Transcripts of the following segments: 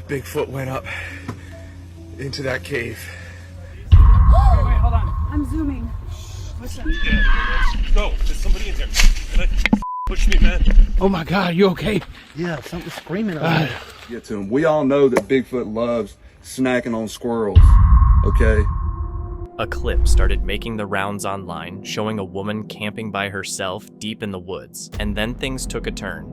Bigfoot went up into that cave. Wait, hold on. I'm zooming. What's that? Yeah, go. There's somebody in here. Push me, man. Oh my God, you okay? Yeah, something's screaming at me. Get to him. We all know that Bigfoot loves snacking on squirrels, okay? A clip started making the rounds online, showing a woman camping by herself deep in the woods, and then things took a turn.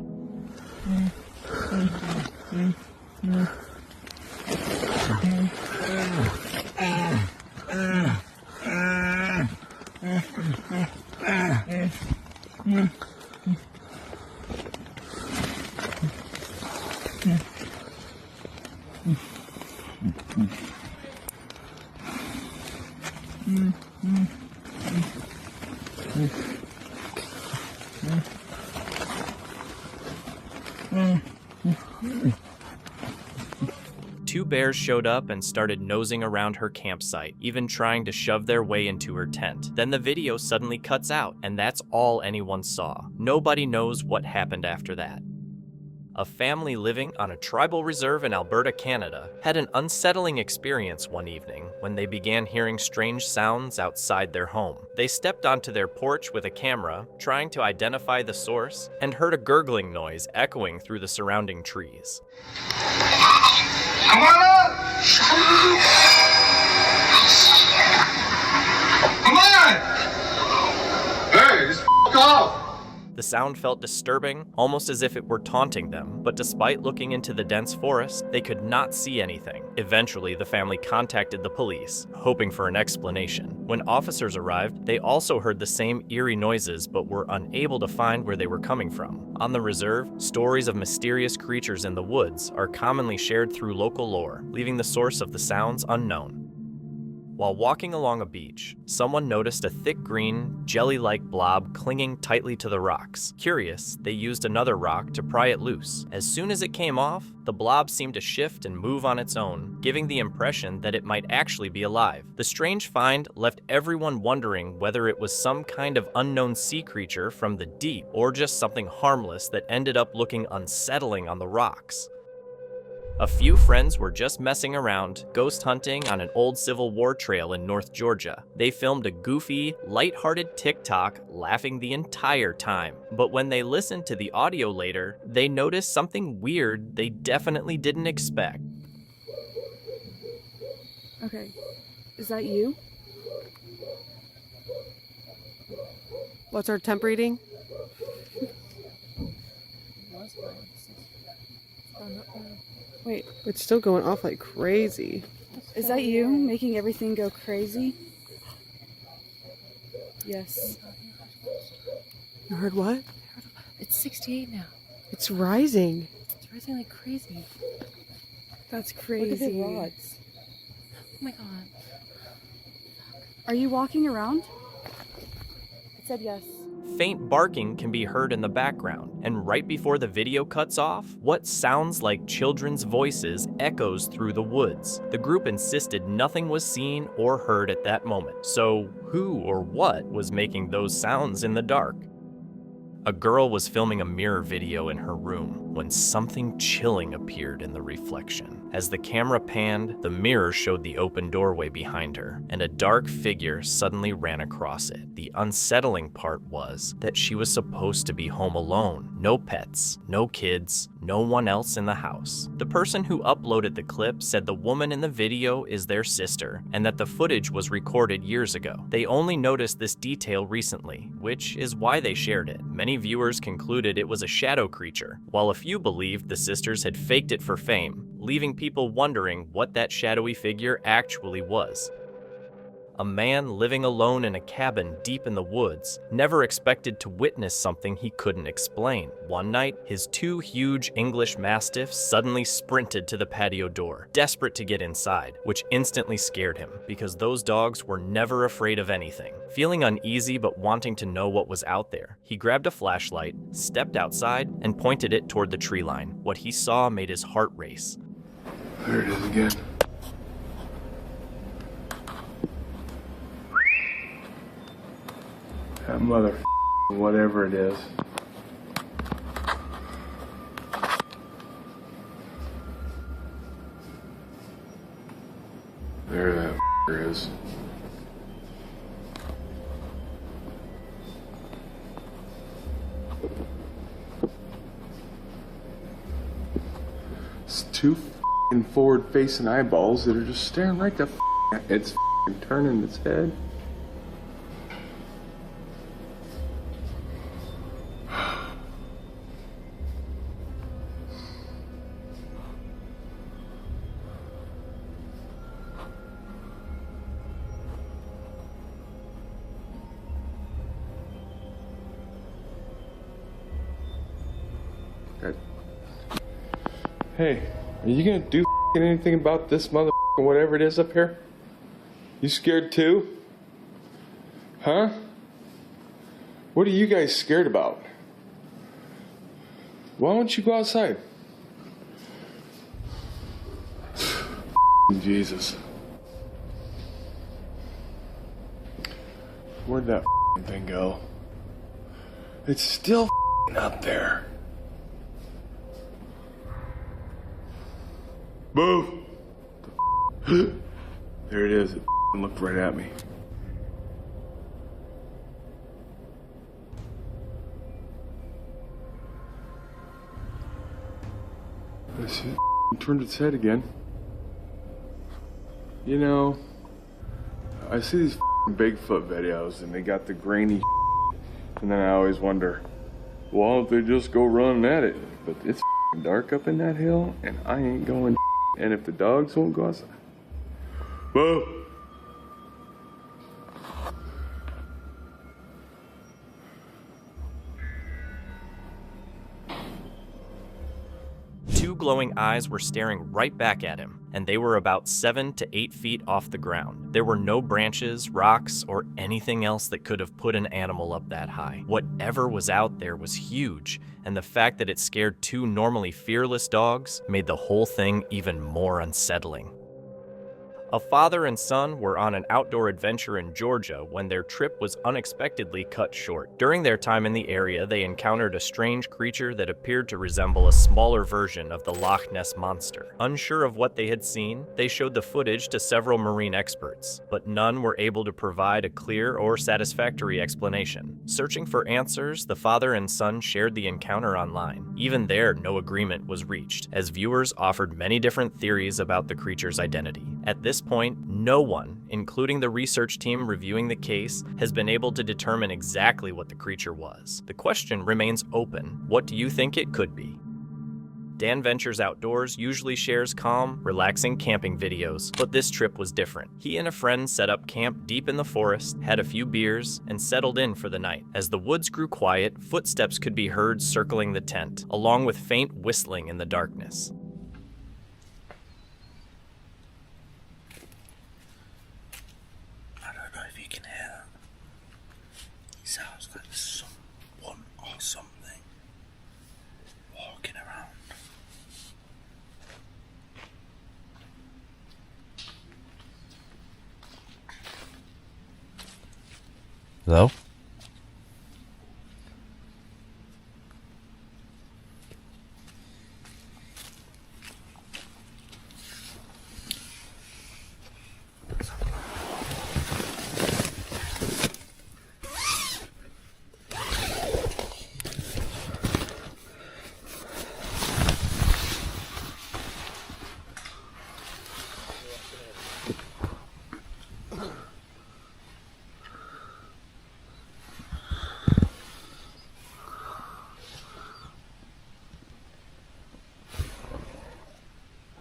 Two bears showed up and started nosing around her campsite, even trying to shove their way into her tent. Then the video suddenly cuts out, and that's all anyone saw. Nobody knows what happened after that. A family living on a tribal reserve in Alberta, Canada, had an unsettling experience one evening when they began hearing strange sounds outside their home. They stepped onto their porch with a camera, trying to identify the source, and heard a gurgling noise echoing through the surrounding trees. Come on up! Come on! Hey, just f*** off! The sound felt disturbing, almost as if it were taunting them, but despite looking into the dense forest, they could not see anything. Eventually, the family contacted the police, hoping for an explanation. When officers arrived, they also heard the same eerie noises, but were unable to find where they were coming from. On the reserve, stories of mysterious creatures in the woods are commonly shared through local lore, leaving the source of the sounds unknown. While walking along a beach, someone noticed a thick green, jelly-like blob clinging tightly to the rocks. Curious, they used another rock to pry it loose. As soon as it came off, the blob seemed to shift and move on its own, giving the impression that it might actually be alive. The strange find left everyone wondering whether it was some kind of unknown sea creature from the deep, or just something harmless that ended up looking unsettling on the rocks. A few friends were just messing around, ghost hunting on an old Civil War trail in North Georgia. They filmed a goofy, lighthearted TikTok, laughing the entire time. But when they listened to the audio later, they noticed something weird they definitely didn't expect. Okay, is that you? What's our temp reading? Wait, It's still going off like crazy. is that you making everything go crazy? Yes. You heard what? It's 68 now. It's rising. It's rising like crazy. That's Look at crazy. the rods. Oh my god. Are you walking around? It said yes. Faint barking can be heard in the background, and right before the video cuts off, what sounds like children's voices echoes through the woods. The group insisted nothing was seen or heard at that moment. So who or what was making those sounds in the dark? A girl was filming a mirror video in her room when something chilling appeared in the reflection. As the camera panned, the mirror showed the open doorway behind her, and a dark figure suddenly ran across it. The unsettling part was that she was supposed to be home alone. No pets, no kids, no one else in the house. The person who uploaded the clip said the woman in the video is their sister, and that the footage was recorded years ago. They only noticed this detail recently, which is why they shared it. Many viewers concluded it was a shadow creature, while a few believed the sisters had faked it for fame, leaving people wondering what that shadowy figure actually was. A man living alone in a cabin deep in the woods never expected to witness something he couldn't explain. One night, his two huge English Mastiffs suddenly sprinted to the patio door, desperate to get inside, which instantly scared him, because those dogs were never afraid of anything. Feeling uneasy but wanting to know what was out there, he grabbed a flashlight, stepped outside, and pointed it toward the tree line. What he saw made his heart race. There it is again. That mother, whatever it is. There that is. It's two forward-facing eyeballs that are just staring right the at it's turning its head. Hey, are you gonna do anything about this whatever it is up here? You scared too? Huh? What are you guys scared about? Why don't you go outside? Jesus. Where'd that thing go? It's still up there. Move! There it is. It looked right at me. I see it turned its head again. You know, I see these Bigfoot videos and they got the grainy and then I always wonder, why don't they just go running at it? But it's dark up in that hill and I ain't going. And if the dogs won't go outside, whoa. Two glowing eyes were staring right back at him, and they were about 7 to 8 feet off the ground. There were no branches, rocks, or anything else that could have put an animal up that high. Whatever was out there was huge, and the fact that it scared two normally fearless dogs made the whole thing even more unsettling. A father and son were on an outdoor adventure in Georgia when their trip was unexpectedly cut short. During their time in the area, they encountered a strange creature that appeared to resemble a smaller version of the Loch Ness Monster. Unsure of what they had seen, they showed the footage to several marine experts, but none were able to provide a clear or satisfactory explanation. Searching for answers, the father and son shared the encounter online. Even there, no agreement was reached, as viewers offered many different theories about the creature's identity. At this point, no one, including the research team reviewing the case, has been able to determine exactly what the creature was. The question remains open. What do you think it could be? Dan Ventures Outdoors usually shares calm, relaxing camping videos, but this trip was different. He and a friend set up camp deep in the forest, had a few beers, and settled in for the night. As the woods grew quiet, footsteps could be heard circling the tent, along with faint whistling in the darkness. Sounds like someone or something walking around. Hello?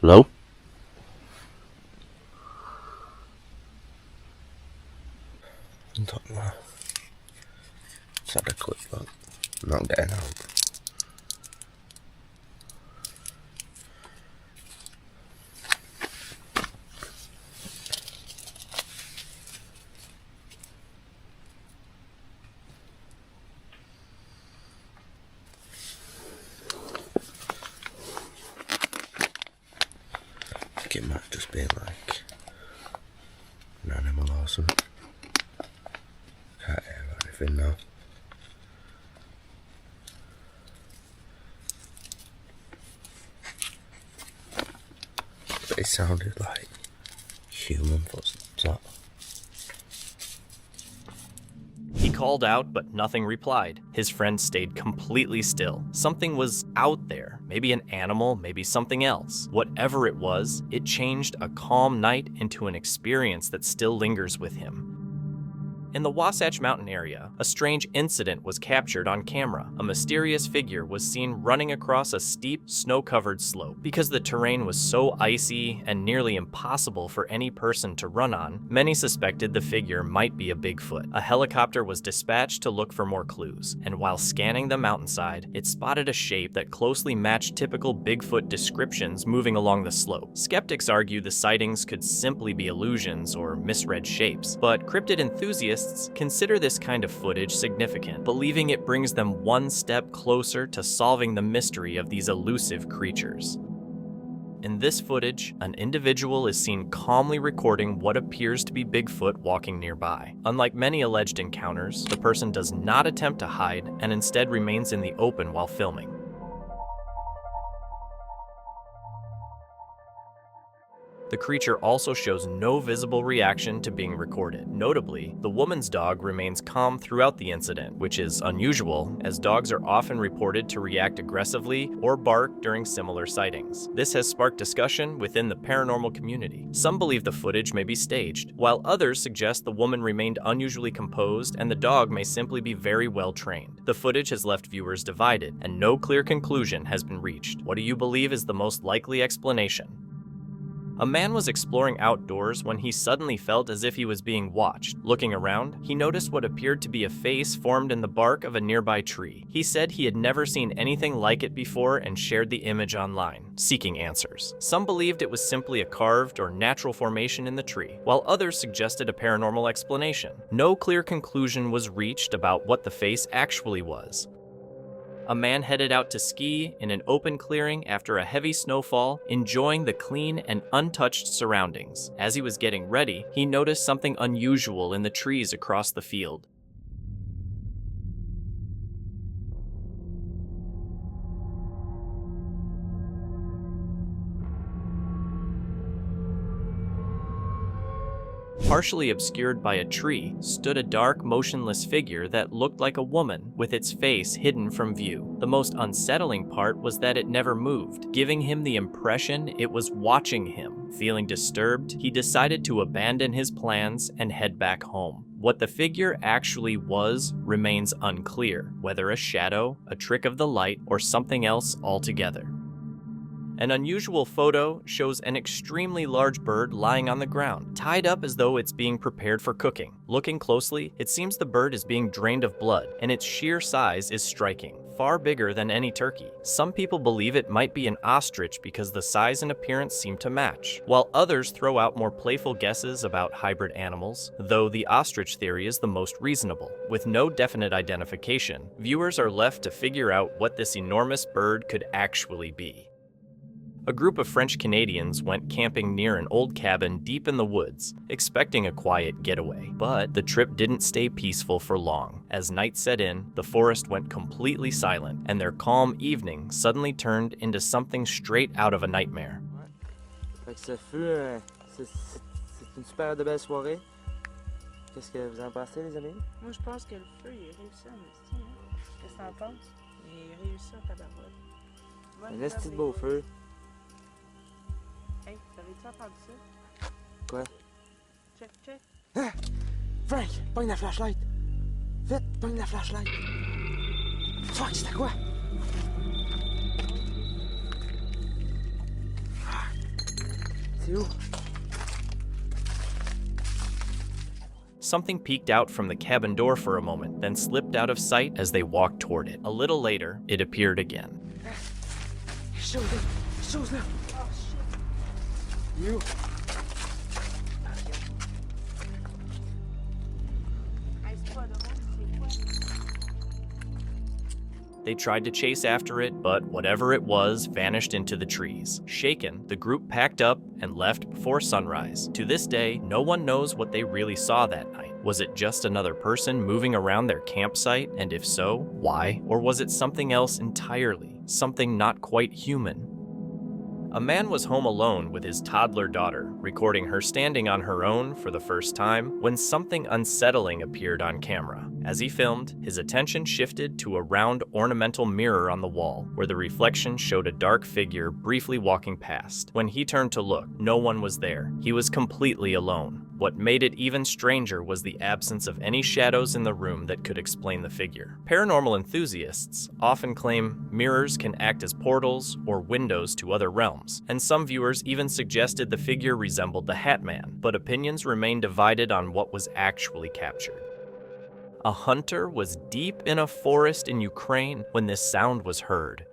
Hello? I'm talking about. Just had a quick look. I'm not getting out. It might just be like an animal or something. Can't hear anything now. But it sounded like human footsteps. He called out, but nothing replied. His friend stayed completely still. Something was out there. Maybe an animal, maybe something else. Whatever it was, it changed a calm night into an experience that still lingers with him. In the Wasatch Mountain area, a strange incident was captured on camera. A mysterious figure was seen running across a steep, snow-covered slope. Because the terrain was so icy and nearly impossible for any person to run on, many suspected the figure might be a Bigfoot. A helicopter was dispatched to look for more clues, and while scanning the mountainside, it spotted a shape that closely matched typical Bigfoot descriptions moving along the slope. Skeptics argue the sightings could simply be illusions or misread shapes, but cryptid enthusiasts consider this kind of footage significant, believing it brings them one step closer to solving the mystery of these elusive creatures. In this footage, an individual is seen calmly recording what appears to be Bigfoot walking nearby. Unlike many alleged encounters, the person does not attempt to hide and instead remains in the open while filming. The creature also shows no visible reaction to being recorded. Notably, the woman's dog remains calm throughout the incident, which is unusual, as dogs are often reported to react aggressively or bark during similar sightings. This has sparked discussion within the paranormal community. Some believe the footage may be staged, while others suggest the woman remained unusually composed and the dog may simply be very well trained. The footage has left viewers divided, and no clear conclusion has been reached. What do you believe is the most likely explanation? A man was exploring outdoors when he suddenly felt as if he was being watched. Looking around, he noticed what appeared to be a face formed in the bark of a nearby tree. He said he had never seen anything like it before and shared the image online, seeking answers. Some believed it was simply a carved or natural formation in the tree, while others suggested a paranormal explanation. No clear conclusion was reached about what the face actually was. A man headed out to ski in an open clearing after a heavy snowfall, enjoying the clean and untouched surroundings. As he was getting ready, he noticed something unusual in the trees across the field. Partially obscured by a tree stood a dark, motionless figure that looked like a woman with its face hidden from view. The most unsettling part was that it never moved, giving him the impression it was watching him. Feeling disturbed, he decided to abandon his plans and head back home. What the figure actually was remains unclear, whether a shadow, a trick of the light, or something else altogether. An unusual photo shows an extremely large bird lying on the ground, tied up as though it's being prepared for cooking. Looking closely, it seems the bird is being drained of blood, and its sheer size is striking, far bigger than any turkey. Some people believe it might be an ostrich because the size and appearance seem to match, while others throw out more playful guesses about hybrid animals, though the ostrich theory is the most reasonable. With no definite identification, viewers are left to figure out what this enormous bird could actually be. A group of French Canadians went camping near an old cabin deep in the woods, expecting a quiet getaway. But the trip didn't stay peaceful for long. As night set in, the forest went completely silent, and their calm evening suddenly turned into something straight out of a nightmare. Fait que ce fut c'est une super de belle soirée. Qu'est-ce que vous en pensez, les amis? Moi, je pense que le feu, il est réussi en esti, hein? Qu'est-ce que t'en penses? Il est réussi en tabarouette. Un esti de beau feu. Hey, t'avais-tu entendu ça? Quoi? Check, check. Ah! Frank, pogne la flashlight! Vite, pogne la flashlight! Fuck, c'était quoi? C'est où? Something peeked out from the cabin door for a moment, then slipped out of sight as they walked toward it. A little later, it appeared again. Shows them! Shows them! Oh, shit! You! They tried to chase after it, but whatever it was vanished into the trees. Shaken, the group packed up and left before sunrise. To this day, no one knows what they really saw that night. Was it just another person moving around their campsite? And if so, why? Or was it something else entirely? Something not quite human? A man was home alone with his toddler daughter, recording her standing on her own for the first time when something unsettling appeared on camera. As he filmed, his attention shifted to a round ornamental mirror on the wall, where the reflection showed a dark figure briefly walking past. When he turned to look, no one was there. He was completely alone. What made it even stranger was the absence of any shadows in the room that could explain the figure. Paranormal enthusiasts often claim mirrors can act as portals or windows to other realms, and some viewers even suggested the figure resembled the Hat Man, but opinions remain divided on what was actually captured. A hunter was deep in a forest in Ukraine when this sound was heard.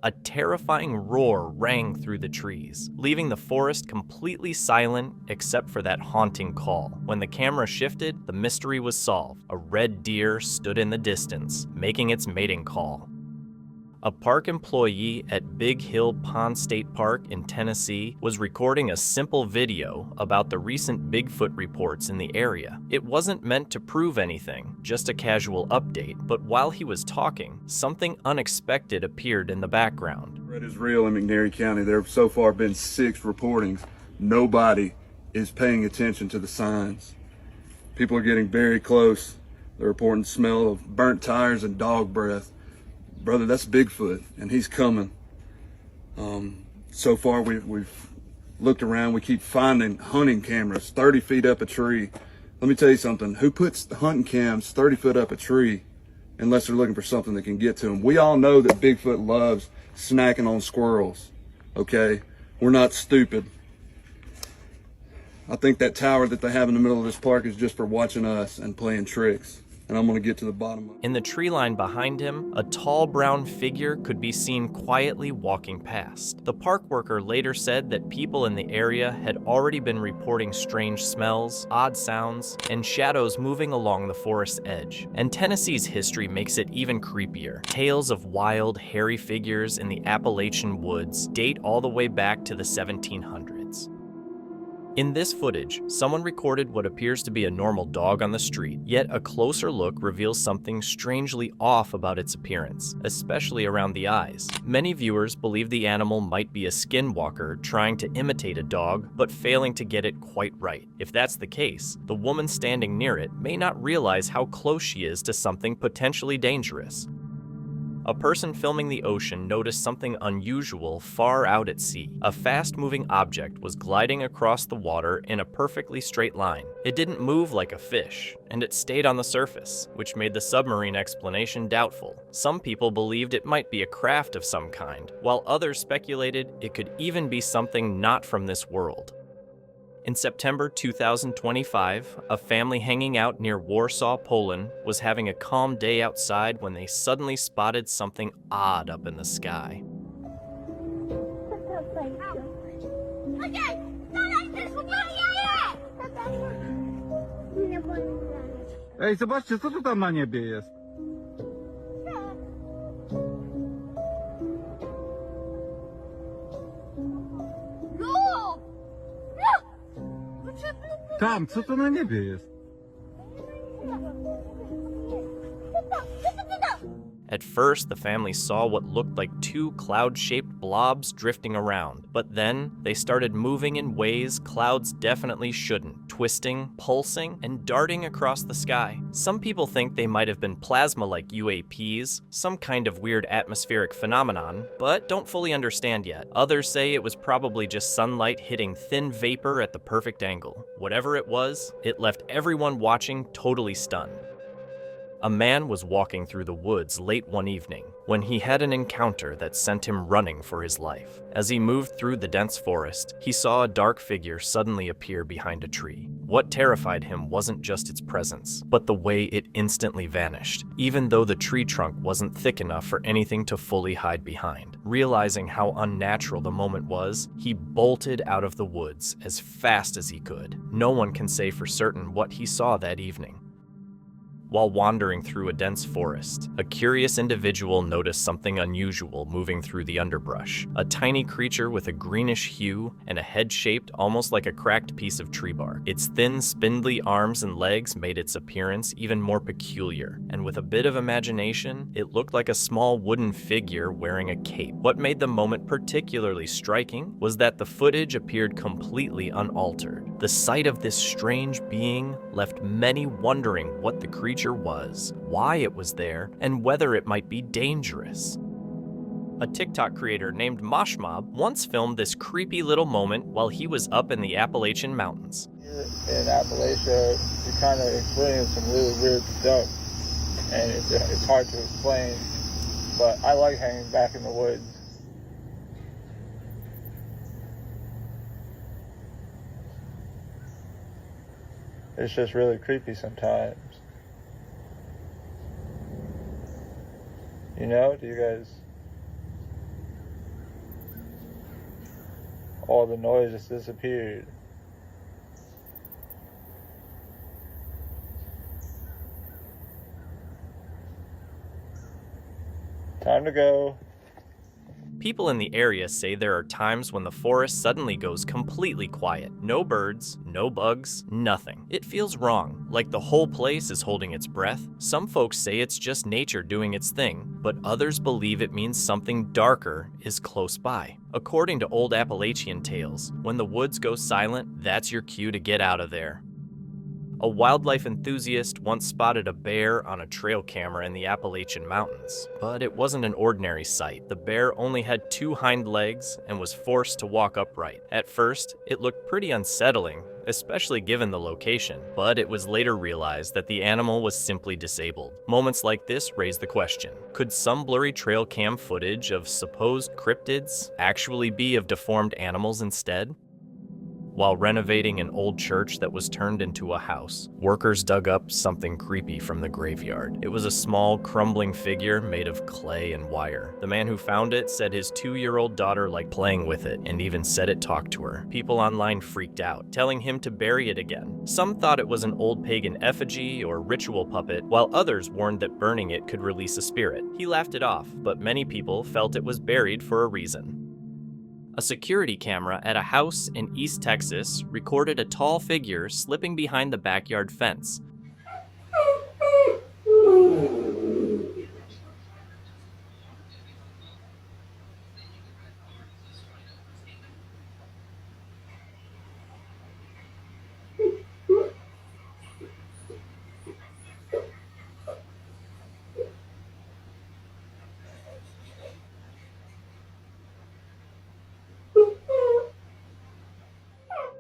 A terrifying roar rang through the trees, leaving the forest completely silent except for that haunting call. When the camera shifted, the mystery was solved. A red deer stood in the distance, making its mating call. A park employee at Big Hill Pond State Park in Tennessee was recording a simple video about the recent Bigfoot reports in the area. It wasn't meant to prove anything, just a casual update, but while he was talking, something unexpected appeared in the background. It is real in McNairy County. There have so far been 6 reportings. Nobody is paying attention to the signs. People are getting very close. They're reporting the smell of burnt tires and dog breath. Brother, that's Bigfoot, and he's coming. So far, we've looked around. We keep finding hunting cameras 30 feet up a tree. Let me tell you something. Who puts the hunting cams 30 foot up a tree unless they're looking for something that can get to them? We all know that Bigfoot loves snacking on squirrels, okay? We're not stupid. I think that tower that they have in the middle of this park is just for watching us and playing tricks. And I'm gonna get to the bottom of it. In the tree line behind him, a tall brown figure could be seen quietly walking past. The park worker later said that people in the area had already been reporting strange smells, odd sounds, and shadows moving along the forest's edge. And Tennessee's history makes it even creepier. Tales of wild, hairy figures in the Appalachian woods date all the way back to the 1700s. In this footage, someone recorded what appears to be a normal dog on the street, yet a closer look reveals something strangely off about its appearance, especially around the eyes. Many viewers believe the animal might be a skinwalker trying to imitate a dog, but failing to get it quite right. If that's the case, the woman standing near it may not realize how close she is to something potentially dangerous. A person filming the ocean noticed something unusual far out at sea. A fast-moving object was gliding across the water in a perfectly straight line. It didn't move like a fish, and it stayed on the surface, which made the submarine explanation doubtful. Some people believed it might be a craft of some kind, while others speculated it could even be something not from this world. In September 2025, a family hanging out near Warsaw, Poland, was having a calm day outside when they suddenly spotted something odd up in the sky. Ej, zobaczcie, co tu tam na niebie jest? Tam, co to na niebie jest? At first, the family saw what looked like two cloud-shaped blobs drifting around, but then they started moving in ways clouds definitely shouldn't, twisting, pulsing, and darting across the sky. Some people think they might have been plasma-like UAPs, some kind of weird atmospheric phenomenon, but don't fully understand yet. Others say it was probably just sunlight hitting thin vapor at the perfect angle. Whatever it was, it left everyone watching totally stunned. A man was walking through the woods late one evening when he had an encounter that sent him running for his life. As he moved through the dense forest, he saw a dark figure suddenly appear behind a tree. What terrified him wasn't just its presence, but the way it instantly vanished, even though the tree trunk wasn't thick enough for anything to fully hide behind. Realizing how unnatural the moment was, he bolted out of the woods as fast as he could. No one can say for certain what he saw that evening. While wandering through a dense forest, a curious individual noticed something unusual moving through the underbrush. A tiny creature with a greenish hue and a head shaped almost like a cracked piece of tree bark. Its thin, spindly arms and legs made its appearance even more peculiar, and with a bit of imagination, it looked like a small wooden figure wearing a cape. What made the moment particularly striking was that the footage appeared completely unaltered. The sight of this strange being left many wondering what the creature was, why it was there, and whether it might be dangerous. A TikTok creator named Moshmob once filmed this creepy little moment while he was up in the Appalachian mountains. In Appalachia, you kind of experience some really weird stuff, and it's hard to explain, but I like hanging back in the woods. It's just really creepy sometimes. You know, do you guys... All the noise just disappeared. Time to go. People in the area say there are times when the forest suddenly goes completely quiet. No birds, no bugs, nothing. It feels wrong, like the whole place is holding its breath. Some folks say it's just nature doing its thing, but others believe it means something darker is close by. According to old Appalachian tales, when the woods go silent, that's your cue to get out of there. A wildlife enthusiast once spotted a bear on a trail camera in the Appalachian Mountains, but it wasn't an ordinary sight. The bear only had 2 hind legs and was forced to walk upright. At first, it looked pretty unsettling, especially given the location, but it was later realized that the animal was simply disabled. Moments like this raise the question, could some blurry trail cam footage of supposed cryptids actually be of deformed animals instead? While renovating an old church that was turned into a house, workers dug up something creepy from the graveyard. It was a small, crumbling figure made of clay and wire. The man who found it said his 2-year-old daughter liked playing with it and even said it talked to her. People online freaked out, telling him to bury it again. Some thought it was an old pagan effigy or ritual puppet, while others warned that burning it could release a spirit. He laughed it off, but many people felt it was buried for a reason. A security camera at a house in East Texas recorded a tall figure slipping behind the backyard fence.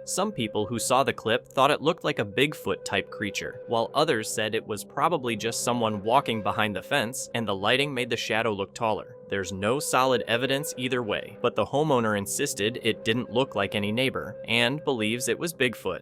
Some people who saw the clip thought it looked like a Bigfoot-type creature, while others said it was probably just someone walking behind the fence, and the lighting made the shadow look taller. There's no solid evidence either way, but the homeowner insisted it didn't look like any neighbor, and believes it was Bigfoot.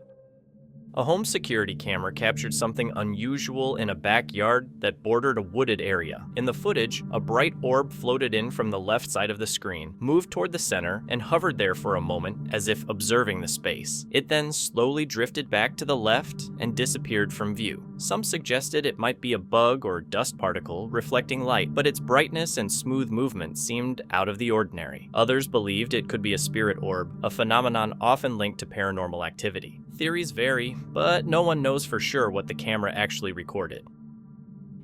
A home security camera captured something unusual in a backyard that bordered a wooded area. In the footage, a bright orb floated in from the left side of the screen, moved toward the center, and hovered there for a moment as if observing the space. It then slowly drifted back to the left and disappeared from view. Some suggested it might be a bug or dust particle reflecting light, but its brightness and smooth movement seemed out of the ordinary. Others believed it could be a spirit orb, a phenomenon often linked to paranormal activity. Theories vary, but no one knows for sure what the camera actually recorded.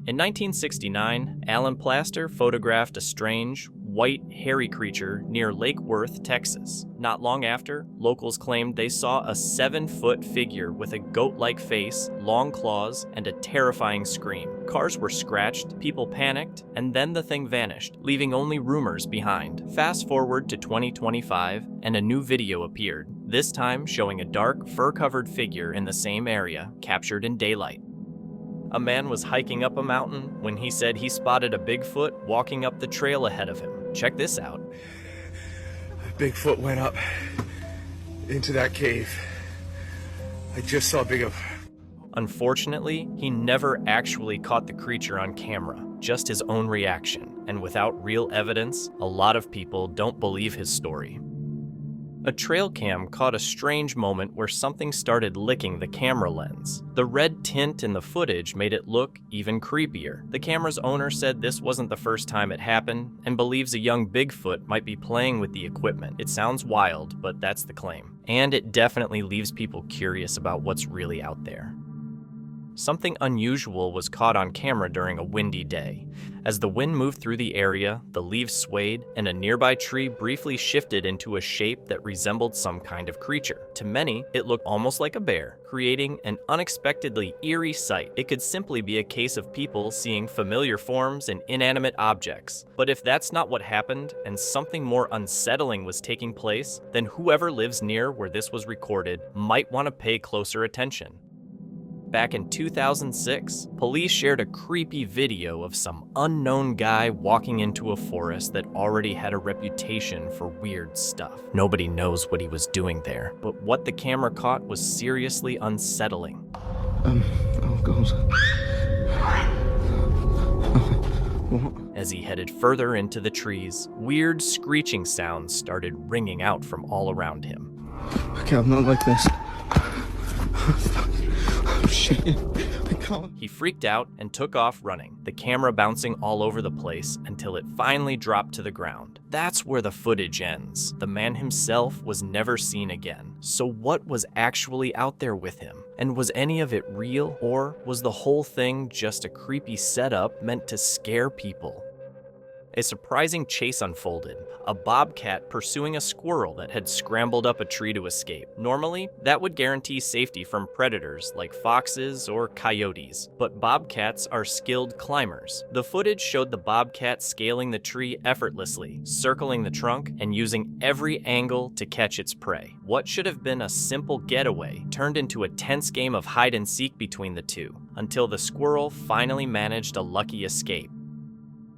In 1969, Alan Plaster photographed a strange, white, hairy creature near Lake Worth, Texas. Not long after, locals claimed they saw a 7-foot figure with a goat-like face, long claws, and a terrifying scream. Cars were scratched, people panicked, and then the thing vanished, leaving only rumors behind. Fast forward to 2025, and a new video appeared, this time showing a dark, fur-covered figure in the same area, captured in daylight. A man was hiking up a mountain when he said he spotted a Bigfoot walking up the trail ahead of him. Check this out. Bigfoot went up into that cave. I just saw Bigfoot. Unfortunately, he never actually caught the creature on camera, just his own reaction. And without real evidence, a lot of people don't believe his story. A trail cam caught a strange moment where something started licking the camera lens. The red tint in the footage made it look even creepier. The camera's owner said this wasn't the first time it happened and believes a young Bigfoot might be playing with the equipment. It sounds wild, but that's the claim. And it definitely leaves people curious about what's really out there. Something unusual was caught on camera during a windy day. As the wind moved through the area, the leaves swayed, and a nearby tree briefly shifted into a shape that resembled some kind of creature. To many, it looked almost like a bear, creating an unexpectedly eerie sight. It could simply be a case of people seeing familiar forms and inanimate objects. But if that's not what happened, and something more unsettling was taking place, then whoever lives near where this was recorded might want to pay closer attention. Back in 2006, police shared a creepy video of some unknown guy walking into a forest that already had a reputation for weird stuff. Nobody knows what he was doing there, but what the camera caught was seriously unsettling. Oh God. As he headed further into the trees, weird screeching sounds started ringing out from all around him. Okay, I'm not like this. Oh shit, I can't. He freaked out and took off running, the camera bouncing all over the place until it finally dropped to the ground. That's where the footage ends. The man himself was never seen again. So what was actually out there with him? And was any of it real, or was the whole thing just a creepy setup meant to scare people? A surprising chase unfolded, a bobcat pursuing a squirrel that had scrambled up a tree to escape. Normally, that would guarantee safety from predators like foxes or coyotes, but bobcats are skilled climbers. The footage showed the bobcat scaling the tree effortlessly, circling the trunk, and using every angle to catch its prey. What should have been a simple getaway turned into a tense game of hide and seek between the two, until the squirrel finally managed a lucky escape.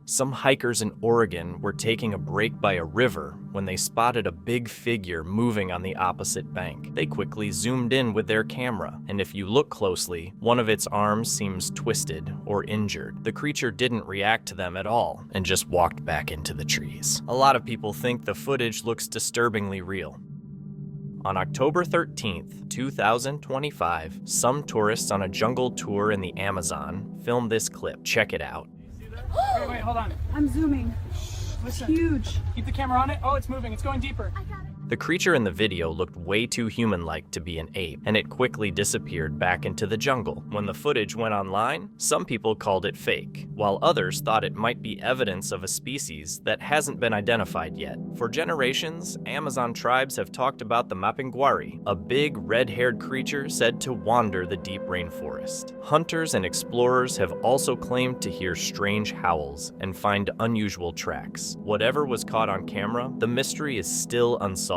Some hikers in Oregon were taking a break by a river when they spotted a big figure moving on the opposite bank. They quickly zoomed in with their camera, and if you look closely, one of its arms seems twisted or injured. The creature didn't react to them at all and just walked back into the trees. A lot of people think the footage looks disturbingly real. On October 13th, 2025, some tourists on a jungle tour in the Amazon filmed this clip. Check it out. Wait, hold on. I'm zooming. Listen. Huge. Keep the camera on it. Oh, it's moving. It's going deeper. I got it. The creature in the video looked way too human-like to be an ape, and it quickly disappeared back into the jungle. When the footage went online, some people called it fake, while others thought it might be evidence of a species that hasn't been identified yet. For generations, Amazon tribes have talked about the mapinguari, a big red-haired creature said to wander the deep rainforest. Hunters and explorers have also claimed to hear strange howls and find unusual tracks. Whatever was caught on camera, the mystery is still unsolved.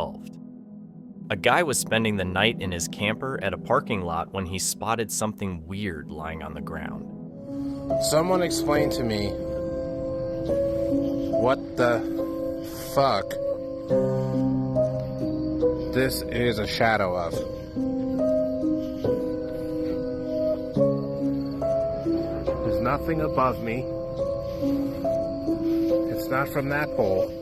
A guy was spending the night in his camper at a parking lot when he spotted something weird lying on the ground. Someone explain to me what the fuck this is a shadow of. There's nothing above me. It's not from that pole.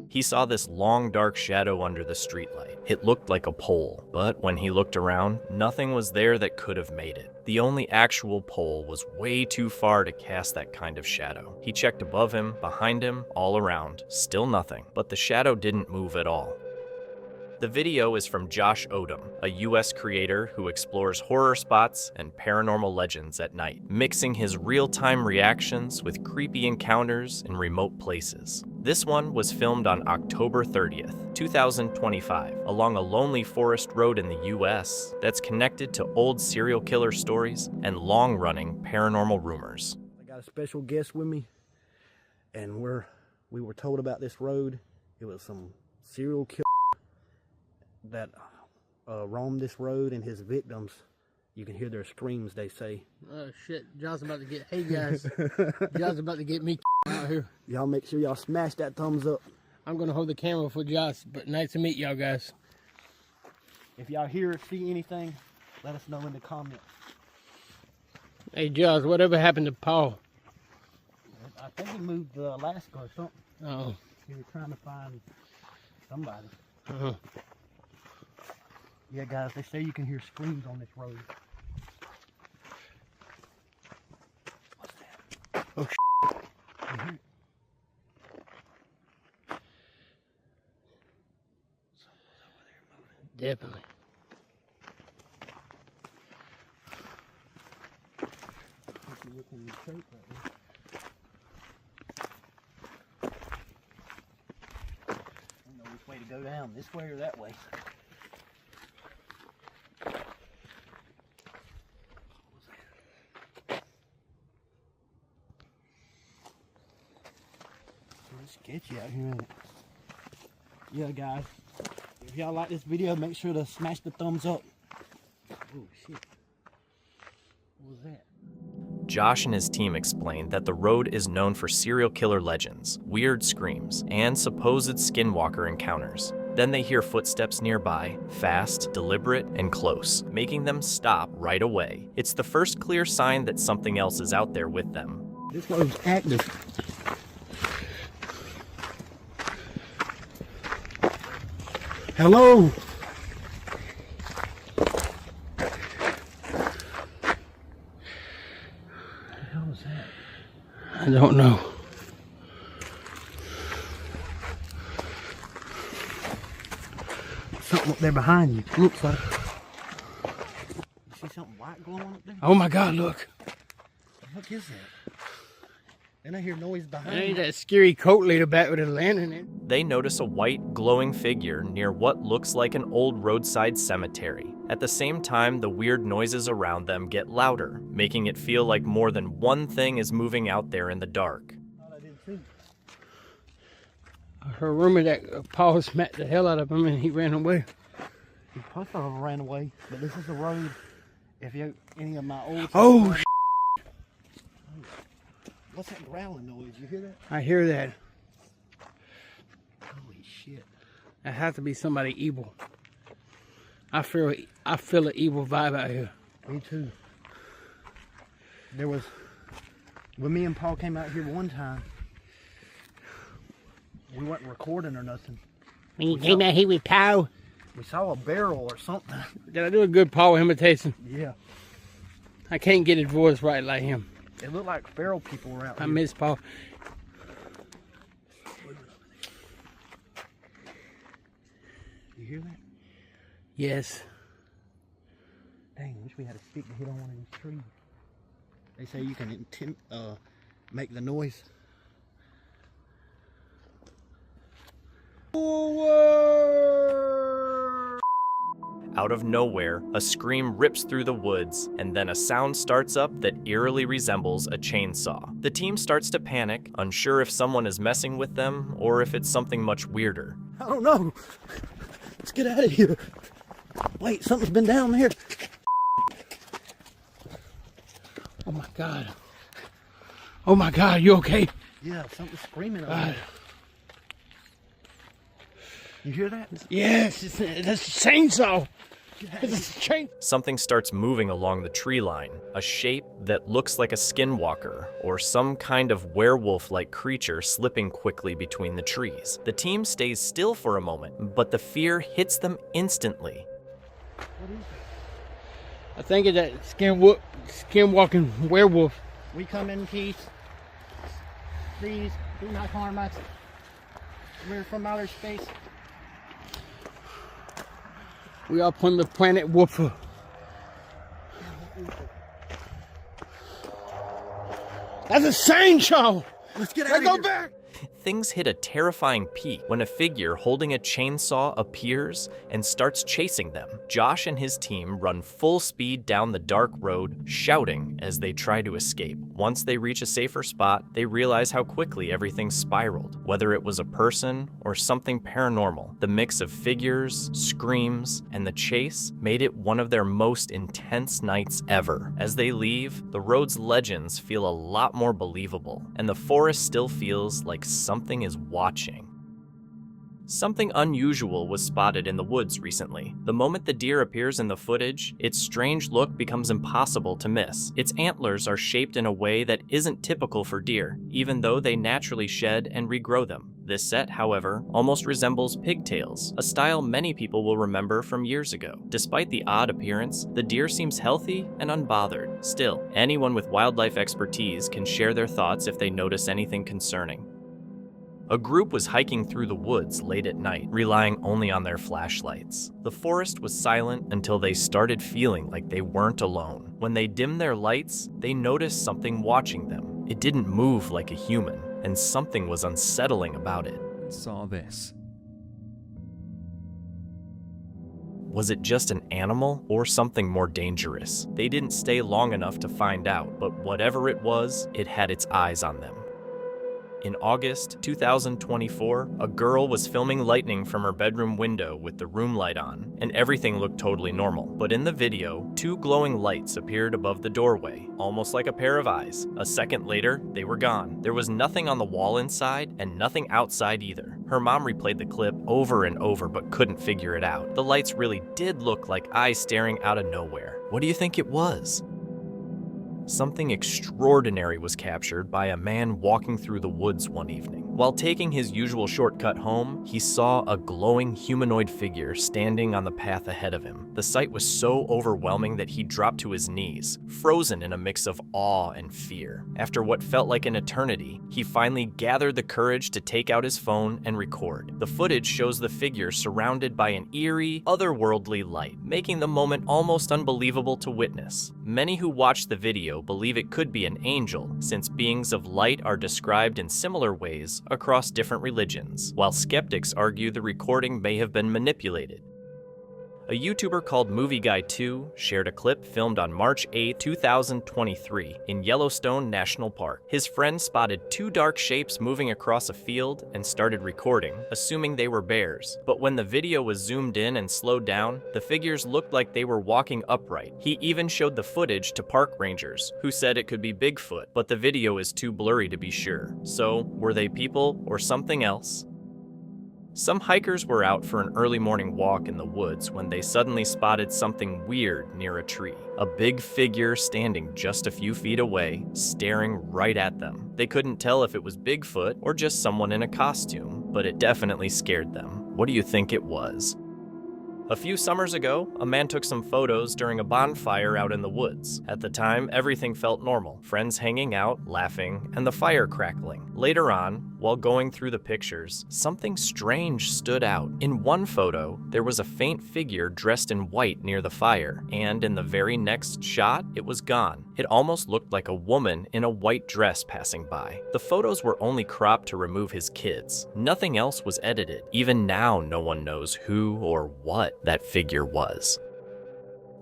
He saw this long, dark shadow under the streetlight. It looked like a pole, but when he looked around, nothing was there that could have made it. The only actual pole was way too far to cast that kind of shadow. He checked above him, behind him, all around. Still nothing, but the shadow didn't move at all. The video is from Josh Odom, a US creator who explores horror spots and paranormal legends at night, mixing his real-time reactions with creepy encounters in remote places. This one was filmed on October 30th, 2025, along a lonely forest road in the US that's connected to old serial killer stories and long-running paranormal rumors. I got a special guest with me, and we were told about this road. It was some serial killer that roamed this road, and his victims, you can hear their screams, they say. Oh shit, John's about to get, hey guys, John's about to get me out here. Y'all make sure y'all smash that thumbs up. I'm gonna hold the camera for Josh, but nice to meet y'all guys. If y'all hear or see anything, let us know in the comments. Hey Josh, whatever happened to Paul? I think he moved to Alaska or something. Oh. He was trying to find somebody. Uh-huh. Yeah, guys, they say you can hear screams on this road. What's that? Oh, Mm-hmm. Definitely. I don't know which way to go down, this way or that way. It's sketchy out here, isn't it? Yeah, guys. If y'all like this video, make sure to smash the thumbs up. Oh, shit. What was that? Josh and his team explained that the road is known for serial killer legends, weird screams, and supposed skinwalker encounters. Then they hear footsteps nearby, fast, deliberate, and close, making them stop right away. It's the first clear sign that something else is out there with them. This road's active. Hello? I don't know. Something up there behind you. Looks like. You see something white glowing up there? Oh my God, look. What is that? And I hear noise behind That ain't you. that scary coat leader back with a lantern in. They notice a white, glowing figure near what looks like an old roadside cemetery. At the same time, the weird noises around them get louder, making it feel like more than one thing is moving out there in the dark. I heard a rumor that Paul smacked the hell out of him and he ran away. He probably ran away, but this is the road. If you any of my old. Oh, what's that growling noise? You hear that? I hear that. Holy shit! That has to be somebody evil. I feel an evil vibe out here. Me too. There was when me and Paul came out here one time. We weren't recording or nothing. When you came out here with Paul, we saw a barrel or something. Did I do a good Paul imitation? Yeah. I can't get his voice right like him. It looked like feral people were out I here. miss Paul. You hear that? Yes. Dang, wish we had a stick to hit on one of these trees. They say you can make the noise. Out of nowhere, a scream rips through the woods, and then a sound starts up that eerily resembles a chainsaw. The team starts to panic, unsure if someone is messing with them or if it's something much weirder. I don't know. Let's get out of here. Wait, something's been down there. Oh my God. Oh my God, you okay? Yeah, something's screaming over there. You hear that? Yes, that's a chainsaw. Something starts moving along the tree line, a shape that looks like a skinwalker or some kind of werewolf-like creature slipping quickly between the trees. The team stays still for a moment, but the fear hits them instantly. I think it's that skinwalking werewolf. We come in peace. Please do not harm us. We're from outer space. We are from the planet Woofer. That's a shame show. Let's get Let's go back. Things hit a terrifying peak when a figure holding a chainsaw appears and starts chasing them. Josh and his team run full speed down the dark road, shouting as they try to escape. Once they reach a safer spot, they realize how quickly everything spiraled. Whether it was a person or something paranormal, the mix of figures, screams, and the chase made it one of their most intense nights ever. As they leave, the road's legends feel a lot more believable, and the forest still feels like something is watching. Something unusual was spotted in the woods recently. The moment the deer appears in the footage, its strange look becomes impossible to miss. Its antlers are shaped in a way that isn't typical for deer, even though they naturally shed and regrow them. This set, however, almost resembles pigtails, a style many people will remember from years ago. Despite the odd appearance, the deer seems healthy and unbothered. Still, anyone with wildlife expertise can share their thoughts if they notice anything concerning. A group was hiking through the woods late at night, relying only on their flashlights. The forest was silent until they started feeling like they weren't alone. When they dimmed their lights, they noticed something watching them. It didn't move like a human, and something was unsettling about it. Saw this. Was it just an animal or something more dangerous? They didn't stay long enough to find out, but whatever it was, it had its eyes on them. In August 2024, a girl was filming lightning from her bedroom window with the room light on, and everything looked totally normal. But in the video, two glowing lights appeared above the doorway, almost like a pair of eyes. A second later, they were gone. There was nothing on the wall inside, and nothing outside either. Her mom replayed the clip over and over, but couldn't figure it out. The lights really did look like eyes staring out of nowhere. What do you think it was? Something extraordinary was captured by a man walking through the woods one evening. While taking his usual shortcut home, he saw a glowing humanoid figure standing on the path ahead of him. The sight was so overwhelming that he dropped to his knees, frozen in a mix of awe and fear. After what felt like an eternity, he finally gathered the courage to take out his phone and record. The footage shows the figure surrounded by an eerie, otherworldly light, making the moment almost unbelievable to witness. Many who watched the video believe it could be an angel, since beings of light are described in similar ways across different religions, while skeptics argue the recording may have been manipulated. A YouTuber called Movie Guy 2 shared a clip filmed on March 8, 2023 in Yellowstone National Park. His friend spotted two dark shapes moving across a field and started recording, assuming they were bears. But when the video was zoomed in and slowed down, the figures looked like they were walking upright. He even showed the footage to park rangers, who said it could be Bigfoot, but the video is too blurry to be sure. So, were they people or something else? Some hikers were out for an early morning walk in the woods when they suddenly spotted something weird near a tree. A big figure standing just a few feet away, staring right at them. They couldn't tell if it was Bigfoot or just someone in a costume, but it definitely scared them. What do you think it was? A few summers ago, a man took some photos during a bonfire out in the woods. At the time, everything felt normal. Friends hanging out, laughing, and the fire crackling. Later on, while going through the pictures, something strange stood out. In one photo, there was a faint figure dressed in white near the fire, and in the very next shot, it was gone. It almost looked like a woman in a white dress passing by. The photos were only cropped to remove his kids. Nothing else was edited. Even now, no one knows who or what that figure was.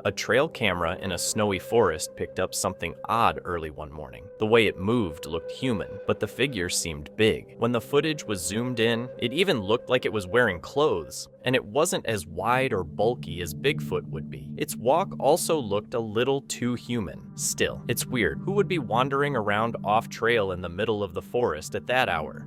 A trail camera in a snowy forest picked up something odd early one morning. The way it moved looked human, but the figure seemed big. When the footage was zoomed in, it even looked like it was wearing clothes, and it wasn't as wide or bulky as Bigfoot would be. Its walk also looked a little too human. Still, it's weird. Who would be wandering around off-trail in the middle of the forest at that hour?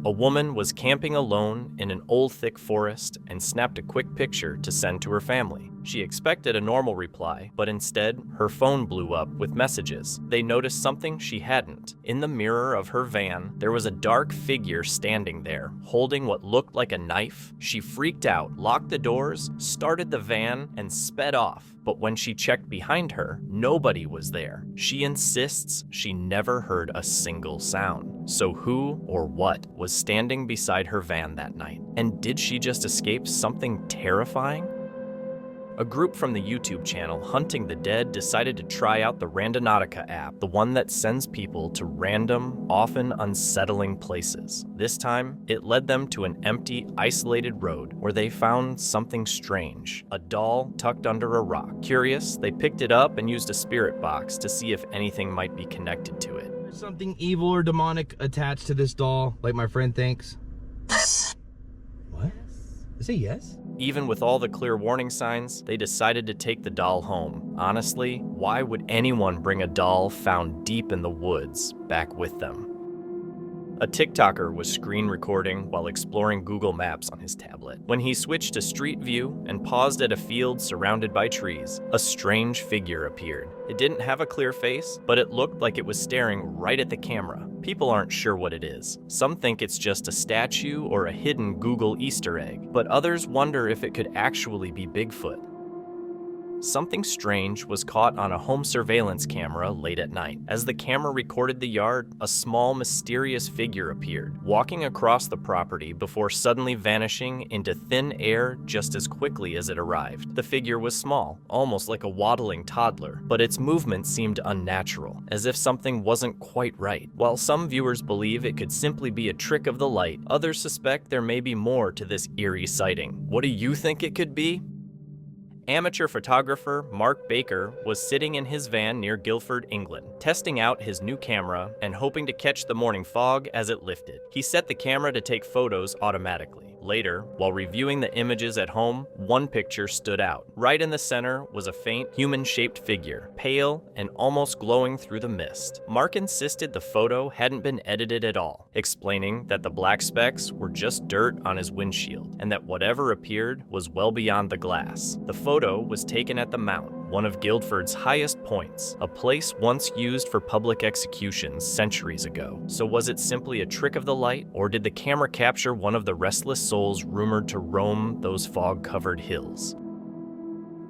A woman was camping alone in an old thick forest and snapped a quick picture to send to her family. She expected a normal reply, but instead, her phone blew up with messages. They noticed something she hadn't. In the mirror of her van, there was a dark figure standing there, holding what looked like a knife. She freaked out, locked the doors, started the van, and sped off. But when she checked behind her, nobody was there. She insists she never heard a single sound. So who or what was standing beside her van that night? And did she just escape something terrifying? A group from the YouTube channel Hunting the Dead decided to try out the Randonautica app, the one that sends people to random, often unsettling places. This time, it led them to an empty, isolated road where they found something strange, a doll tucked under a rock. Curious, they picked it up and used a spirit box to see if anything might be connected to it. There's something evil or demonic attached to this doll, like my friend thinks. What? Is it yes? Even with all the clear warning signs, they decided to take the doll home. Honestly, why would anyone bring a doll found deep in the woods back with them? A TikToker was screen recording while exploring Google Maps on his tablet. When he switched to Street View and paused at a field surrounded by trees, a strange figure appeared. It didn't have a clear face, but it looked like it was staring right at the camera. People aren't sure what it is. Some think it's just a statue or a hidden Google Easter egg, but others wonder if it could actually be Bigfoot. Something strange was caught on a home surveillance camera late at night. As the camera recorded the yard, a small, mysterious figure appeared, walking across the property before suddenly vanishing into thin air just as quickly as it arrived. The figure was small, almost like a waddling toddler, but its movement seemed unnatural, as if something wasn't quite right. While some viewers believe it could simply be a trick of the light, others suspect there may be more to this eerie sighting. What do you think it could be? Amateur photographer Mark Baker was sitting in his van near Guildford, England, testing out his new camera and hoping to catch the morning fog as it lifted. He set the camera to take photos automatically. Later, while reviewing the images at home, one picture stood out. Right in the center was a faint, human-shaped figure, pale and almost glowing through the mist. Mark insisted the photo hadn't been edited at all, explaining that the black specks were just dirt on his windshield, and that whatever appeared was well beyond the glass. The photo was taken at the Mount, one of Guildford's highest points, a place once used for public executions centuries ago. So was it simply a trick of the light, or did the camera capture one of the restless souls rumored to roam those fog-covered hills?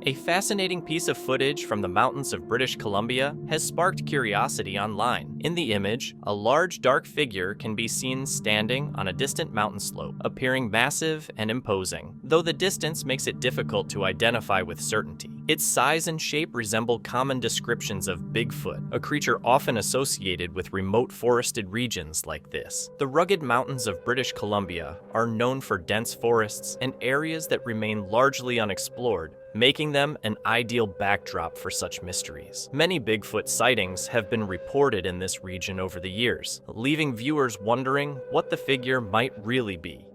A fascinating piece of footage from the mountains of British Columbia has sparked curiosity online. In the image, a large dark figure can be seen standing on a distant mountain slope, appearing massive and imposing, though the distance makes it difficult to identify with certainty. Its size and shape resemble common descriptions of Bigfoot, a creature often associated with remote forested regions like this. The rugged mountains of British Columbia are known for dense forests and areas that remain largely unexplored, making them an ideal backdrop for such mysteries. Many Bigfoot sightings have been reported in this region over the years, leaving viewers wondering what the figure might really be.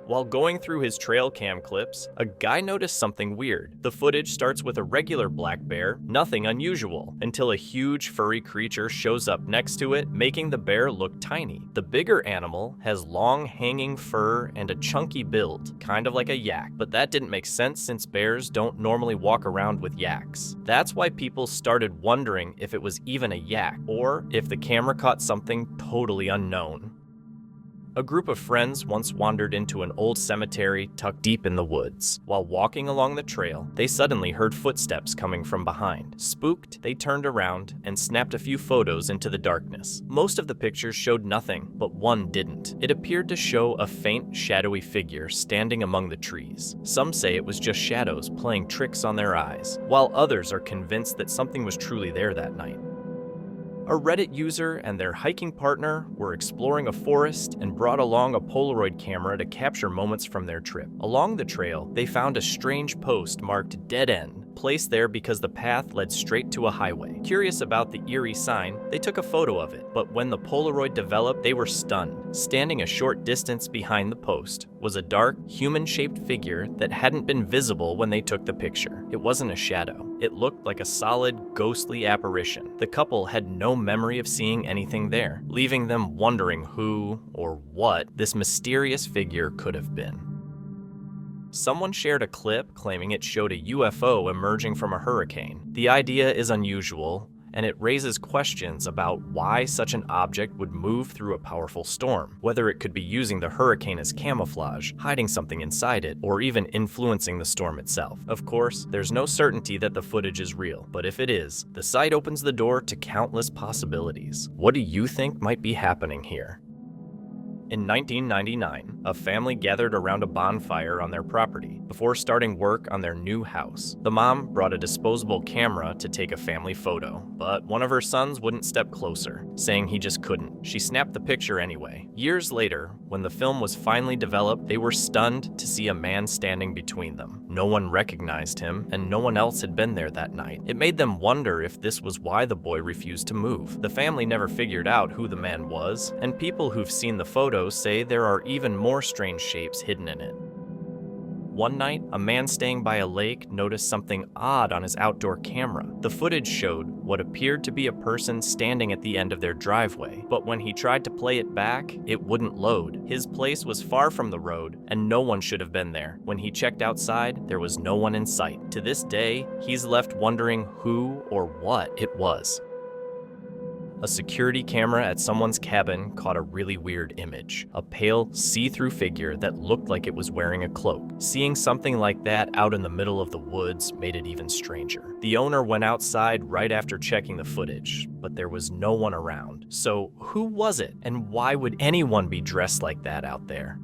While going through his trail cam clips, a guy noticed something weird. The footage starts with a regular black bear, nothing unusual, until a huge furry creature shows up next to it, making the bear look tiny. The bigger animal has long hanging fur and a chunky build, kind of like a yak, but that didn't make sense since bears don't normally walk around with yaks. That's why people started wondering if it was even a yak, or if the camera caught something totally unknown. A group of friends once wandered into an old cemetery tucked deep in the woods. While walking along the trail, they suddenly heard footsteps coming from behind. Spooked, they turned around and snapped a few photos into the darkness. Most of the pictures showed nothing, but one didn't. It appeared to show a faint, shadowy figure standing among the trees. Some say it was just shadows playing tricks on their eyes, while others are convinced that something was truly there that night. A Reddit user and their hiking partner were exploring a forest and brought along a Polaroid camera to capture moments from their trip. Along the trail, they found a strange post marked "Dead End," placed there because the path led straight to a highway. Curious about the eerie sign, they took a photo of it, but when the Polaroid developed, they were stunned. Standing a short distance behind the post was a dark, human-shaped figure that hadn't been visible when they took the picture. It wasn't a shadow. It looked like a solid, ghostly apparition. The couple had no memory of seeing anything there, leaving them wondering who or what this mysterious figure could have been. Someone shared a clip claiming it showed a UFO emerging from a hurricane. The idea is unusual, and it raises questions about why such an object would move through a powerful storm, whether it could be using the hurricane as camouflage, hiding something inside it, or even influencing the storm itself. Of course, there's no certainty that the footage is real, but if it is, the site opens the door to countless possibilities. What do you think might be happening here? In 1999, a family gathered around a bonfire on their property before starting work on their new house. The mom brought a disposable camera to take a family photo, but one of her sons wouldn't step closer, saying he just couldn't. She snapped the picture anyway. Years later, when the film was finally developed, they were stunned to see a man standing between them. No one recognized him, and no one else had been there that night. It made them wonder if this was why the boy refused to move. The family never figured out who the man was, and people who've seen the photos say there are even more strange shapes hidden in it. One night, a man staying by a lake noticed something odd on his outdoor camera. The footage showed what appeared to be a person standing at the end of their driveway, but when he tried to play it back, it wouldn't load. His place was far from the road, and no one should have been there. When he checked outside, there was no one in sight. To this day, he's left wondering who or what it was. A security camera at someone's cabin caught a really weird image. A pale, see-through figure that looked like it was wearing a cloak. Seeing something like that out in the middle of the woods made it even stranger. The owner went outside right after checking the footage, but there was no one around. So who was it, and why would anyone be dressed like that out there?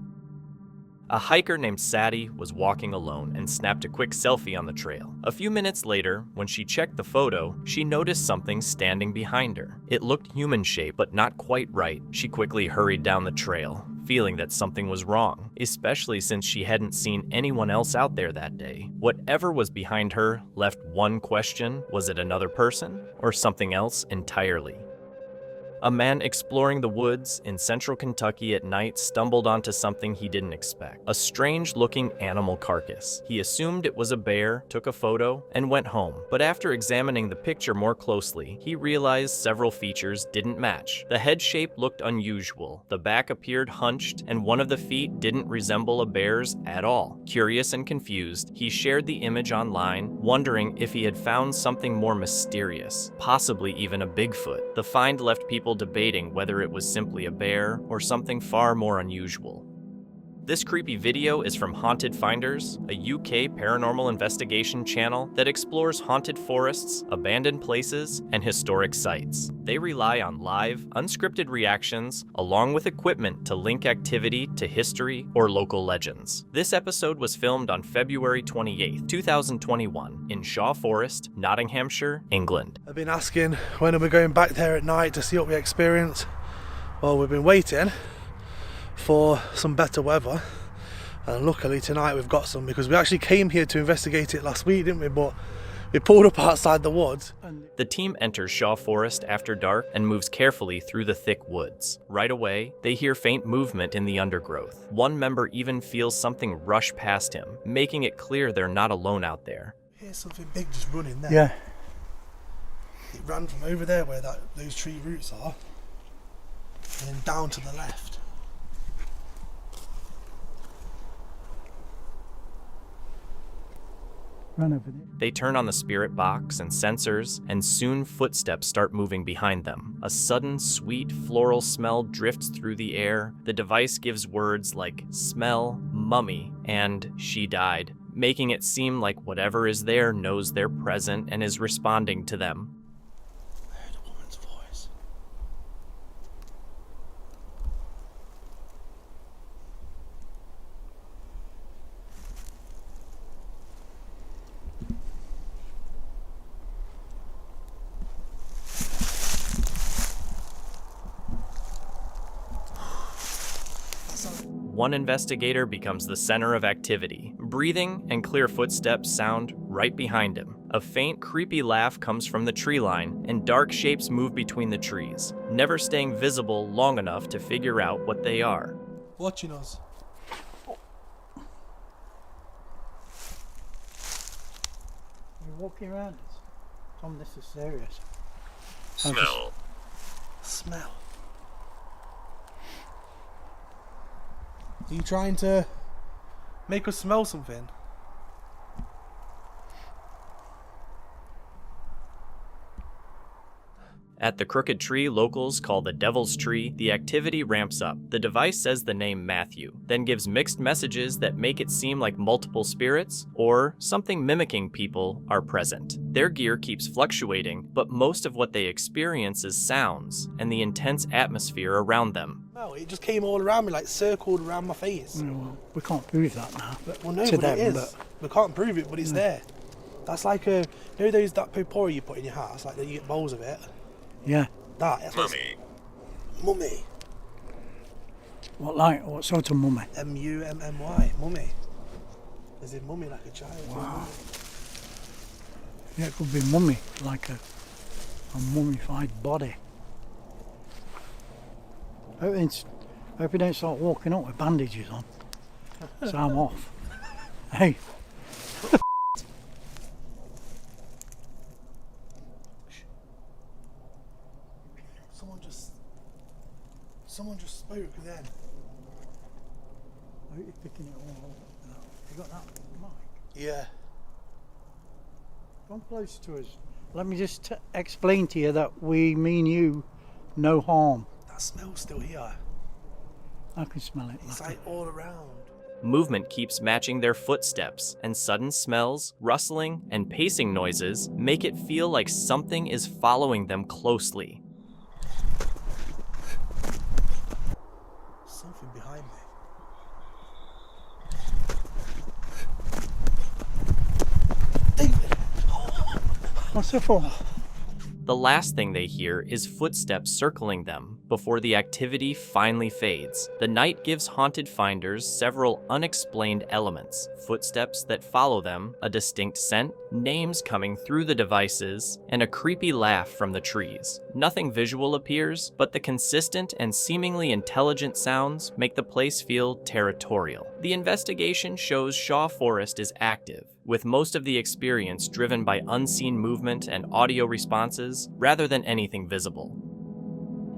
A hiker named Sadie was walking alone and snapped a quick selfie on the trail. A few minutes later, when she checked the photo, she noticed something standing behind her. It looked human-shaped, but not quite right. She quickly hurried down the trail, feeling that something was wrong, especially since she hadn't seen anyone else out there that day. Whatever was behind her left one question: was it another person or something else entirely? A man exploring the woods in central Kentucky at night stumbled onto something he didn't expect. A strange-looking animal carcass. He assumed it was a bear, took a photo, and went home. But after examining the picture more closely, he realized several features didn't match. The head shape looked unusual, the back appeared hunched, and one of the feet didn't resemble a bear's at all. Curious and confused, he shared the image online, wondering if he had found something more mysterious, possibly even a Bigfoot. The find left people debating whether it was simply a bear or something far more unusual. This creepy video is from Haunted Finders, a UK paranormal investigation channel that explores haunted forests, abandoned places, and historic sites. They rely on live, unscripted reactions, along with equipment to link activity to history or local legends. This episode was filmed on February 28, 2021, in Shaw Forest, Nottinghamshire, England. I've been asking when are we going back there at night to see what we experience. Well, we've been waiting for some better weather, and luckily tonight we've got some, because we actually came here to investigate it last week, didn't we? But we pulled up outside the woods. The team enters Shaw Forest after dark and moves carefully through the thick woods. Right away, they hear faint movement in the undergrowth. One member even feels something rush past him, making it clear they're not alone out there. Here's something big just running there. Yeah. It ran from over there where those tree roots are, and then down to the left. Run over there. They turn on the spirit box and sensors, and soon footsteps start moving behind them. A sudden, sweet floral smell drifts through the air. The device gives words like smell, mummy, and she died, making it seem like whatever is there knows they're present and is responding to them. I heard a woman's voice. One investigator becomes the center of activity. Breathing and clear footsteps sound right behind him. A faint, creepy laugh comes from the tree line, and dark shapes move between the trees, never staying visible long enough to figure out what they are. Watching us. You're walking around us. Tom, this is serious. Smell. Smell. Are you trying to Make us smell something. At the crooked tree locals call the Devil's Tree, the activity ramps up. The device says the name Matthew, then gives mixed messages that make it seem like multiple spirits or something mimicking people are present. Their gear keeps fluctuating, but most of what they experience is sounds and the intense atmosphere around them. No, it just came all around me, like circled around my face. Well, we can't prove that now. But Well, no, to but them, it is. but We can't prove it, but it's there. That's like a, you know those that potpourri you put in your house, like that you get bowls of it. yeah. That's mummy. Mummy. What sort of mummy? M-U-M-M-Y. Mummy. As in mummy, like a child. Wow. Yeah, it could be mummy, like a mummified body. Hope you don't start walking up with bandages on. So I'm off. Hey. Someone just spoke then. I hope you're picking it all up. You got that mic? Yeah. Come close to us. Let me just explain to you that we mean you no harm. That smell's still here. I can smell it. It's like all around. Movement keeps matching their footsteps, and sudden smells, rustling, and pacing noises make it feel like something is following them closely. Something behind me. What's it for? The last thing they hear is footsteps circling them before the activity finally fades. The night gives haunted finders several unexplained elements, footsteps that follow them, a distinct scent, names coming through the devices, and a creepy laugh from the trees. Nothing visual appears, but the consistent and seemingly intelligent sounds make the place feel territorial. The investigation shows Shaw Forest is active, with most of the experience driven by unseen movement and audio responses rather than anything visible.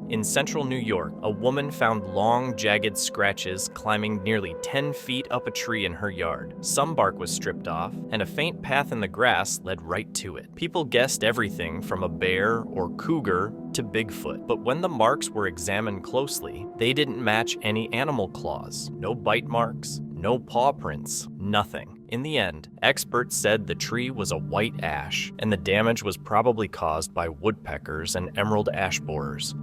In central New York, a woman found long, jagged scratches climbing nearly 10 feet up a tree in her yard. Some bark was stripped off, and a faint path in the grass led right to it. People guessed everything from a bear or cougar to Bigfoot, but when the marks were examined closely, they didn't match any animal claws. No bite marks, no paw prints, nothing. In the end, experts said the tree was a white ash, and the damage was probably caused by woodpeckers and emerald ash borers.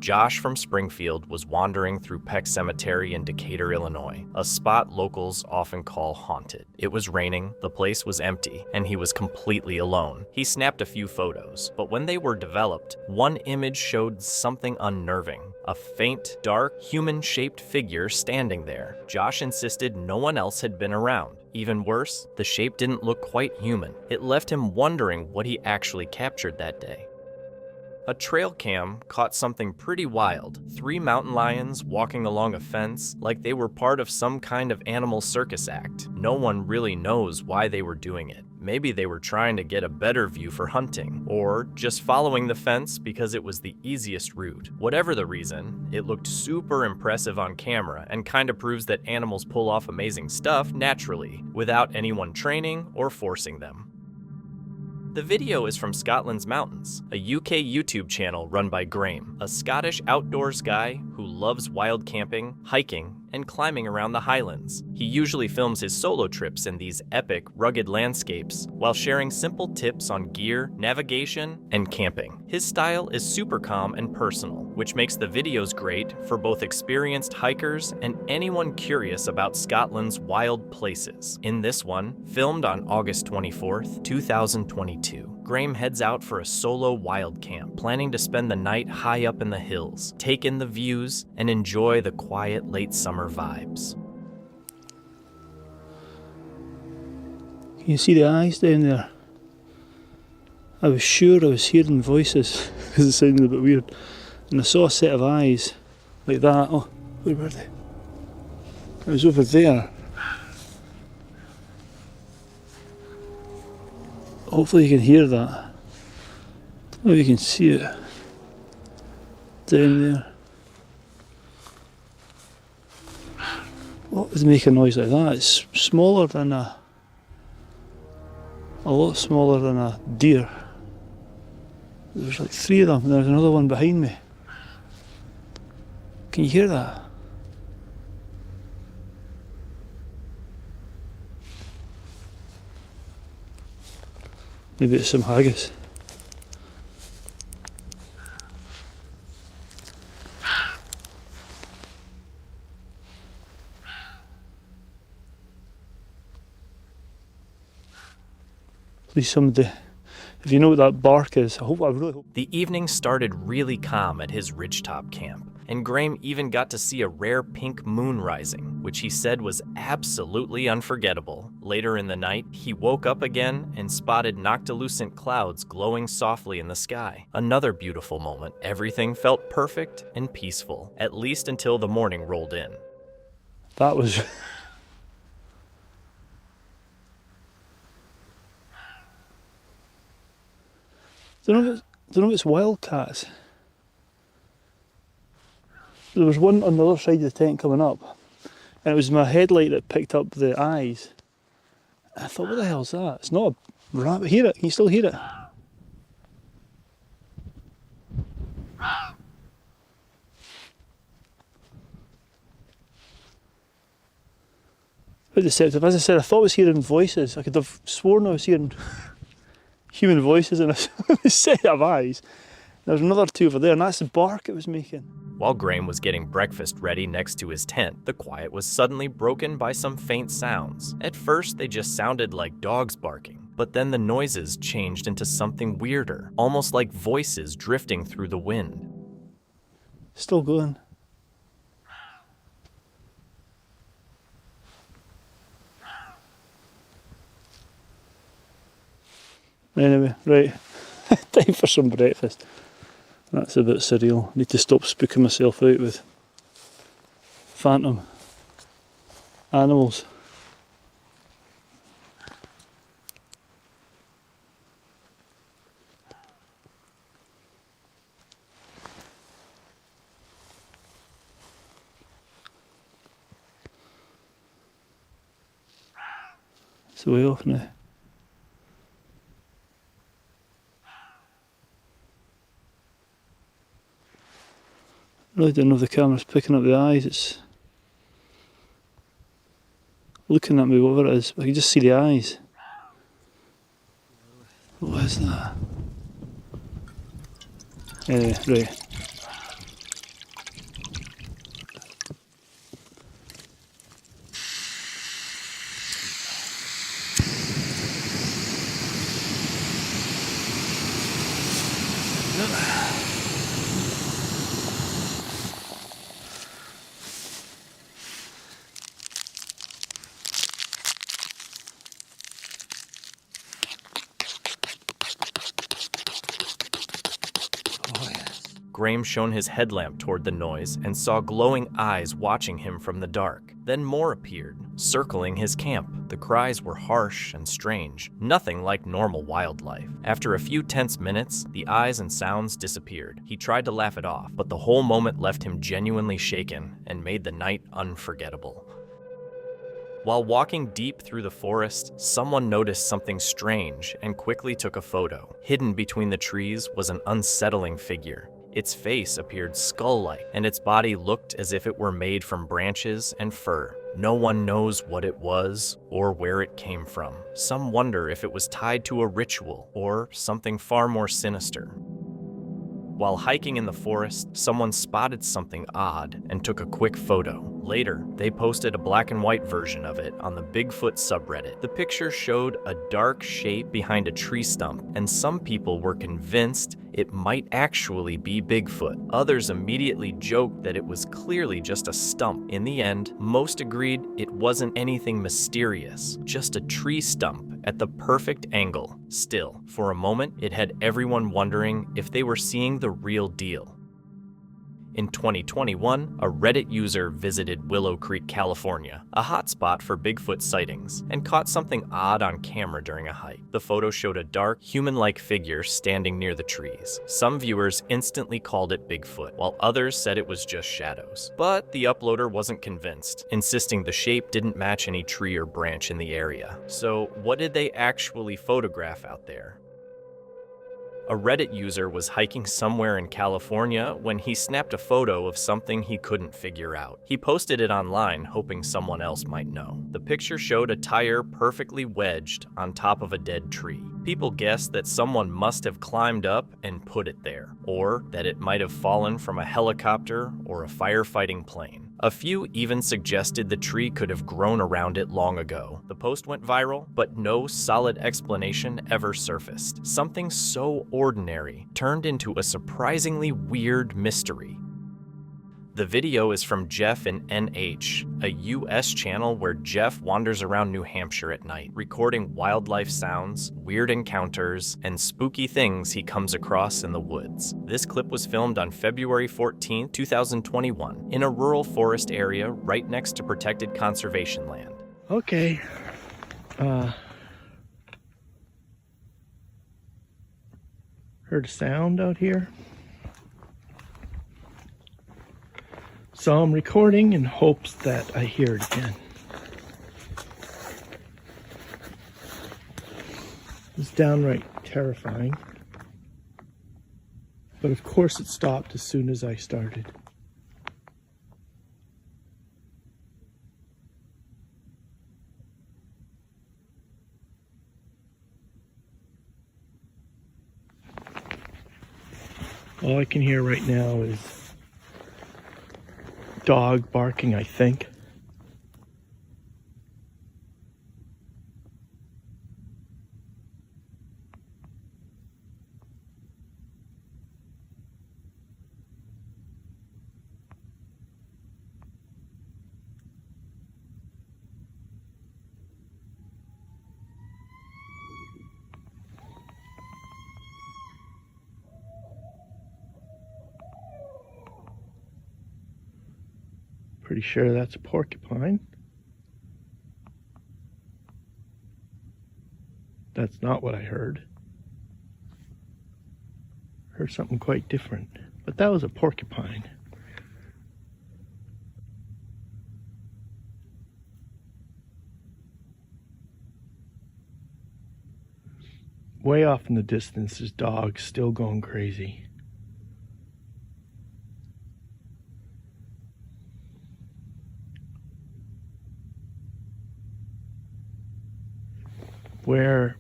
Josh from Springfield was wandering through Peck Cemetery in Decatur, Illinois, a spot locals often call haunted. It was raining, the place was empty, and he was completely alone. He snapped a few photos, but when they were developed, one image showed something unnerving. A faint, dark, human-shaped figure standing there. Josh insisted no one else had been around. Even worse, the shape didn't look quite human. It left him wondering what he actually captured that day. A trail cam caught something pretty wild. 3 mountain lions walking along a fence like they were part of some kind of animal circus act. No one really knows why they were doing it. Maybe they were trying to get a better view for hunting, or just following the fence because it was the easiest route. Whatever the reason, it looked super impressive on camera and kind of proves that animals pull off amazing stuff naturally, without anyone training or forcing them. The video is from Scotland's Mountains, a UK YouTube channel run by Graham, a Scottish outdoors guy who loves wild camping, hiking, and climbing around the Highlands. He usually films his solo trips in these epic, rugged landscapes while sharing simple tips on gear, navigation, and camping. His style is super calm and personal, which makes the videos great for both experienced hikers and anyone curious about Scotland's wild places. In this one, filmed on August 24th, 2022, Graham heads out for a solo wild camp, planning to spend the night high up in the hills, take in the views, and enjoy the quiet late summer vibes. Can you see the eyes down there? I was sure I was hearing voices because it sounded a bit weird. And I saw a set of eyes like that. Oh, where were they? It was over there. Hopefully you can hear that. Or you can see it down there. What would make a noise like that? It's smaller than a lot smaller than a deer. There's like 3 of them, and there's another one behind me. Can you hear that? Maybe it's some haggis. Please somebody, if you know what that bark is, I really hope. The evening started really calm at his ridgetop camp, and Graham even got to see a rare pink moon rising, which he said was absolutely unforgettable. Later in the night, he woke up again and spotted noctilucent clouds glowing softly in the sky. Another beautiful moment. Everything felt perfect and peaceful, at least until the morning rolled in. That was... don't know if it's wildcats. There was one on the other side of the tent coming up, and it was my headlight that picked up the eyes. I thought, what the hell's that? It's not a rabbit. Hear it? Can you still hear it? Bit deceptive. As I said, I thought I was hearing voices. I could have sworn I was hearing human voices in a set of eyes. There was another 2 over there, and that's the bark it was making. While Graham was getting breakfast ready next to his tent, the quiet was suddenly broken by some faint sounds. At first, they just sounded like dogs barking, but then the noises changed into something weirder, almost like voices drifting through the wind. Still going. Anyway, right, time for some breakfast. That's a bit surreal. Need to stop spooking myself out with phantom animals. It's way off now. I really don't know if the camera's picking up the eyes. It's looking at me, whatever it is. I can just see the eyes. What is that? Anyway, right. Graham shone his headlamp toward the noise and saw glowing eyes watching him from the dark. Then more appeared, circling his camp. The cries were harsh and strange, nothing like normal wildlife. After a few tense minutes, the eyes and sounds disappeared. He tried to laugh it off, but the whole moment left him genuinely shaken and made the night unforgettable. While walking deep through the forest, someone noticed something strange and quickly took a photo. Hidden between the trees was an unsettling figure. Its face appeared skull-like, and its body looked as if it were made from branches and fur. No one knows what it was or where it came from. Some wonder if it was tied to a ritual or something far more sinister. While hiking in the forest, someone spotted something odd and took a quick photo. Later, they posted a black and white version of it on the Bigfoot subreddit. The picture showed a dark shape behind a tree stump, and some people were convinced it might actually be Bigfoot. Others immediately joked that it was clearly just a stump. In the end, most agreed it wasn't anything mysterious, just a tree stump at the perfect angle. Still, for a moment, it had everyone wondering if they were seeing the real deal. In 2021, a Reddit user visited Willow Creek, California, a hotspot for Bigfoot sightings, and caught something odd on camera during a hike. The photo showed a dark, human-like figure standing near the trees. Some viewers instantly called it Bigfoot, while others said it was just shadows. But the uploader wasn't convinced, insisting the shape didn't match any tree or branch in the area. So what did they actually photograph out there? A Reddit user was hiking somewhere in California when he snapped a photo of something he couldn't figure out. He posted it online, hoping someone else might know. The picture showed a tire perfectly wedged on top of a dead tree. People guessed that someone must have climbed up and put it there, or that it might have fallen from a helicopter or a firefighting plane. A few even suggested the tree could have grown around it long ago. The post went viral, but no solid explanation ever surfaced. Something so ordinary turned into a surprisingly weird mystery. The video is from Jeff in NH, a US channel where Jeff wanders around New Hampshire at night, recording wildlife sounds, weird encounters, and spooky things he comes across in the woods. This clip was filmed on February 14, 2021, in a rural forest area right next to protected conservation land. Okay. Heard a sound out here. So I'm recording in hopes that I hear it again. It's downright terrifying. But of course it stopped as soon as I started. All I can hear right now is dog barking, I think. Pretty sure that's a porcupine. That's not what I heard. Heard something quite different, but that was a porcupine. Way off in the distance is dogs still going crazy. Where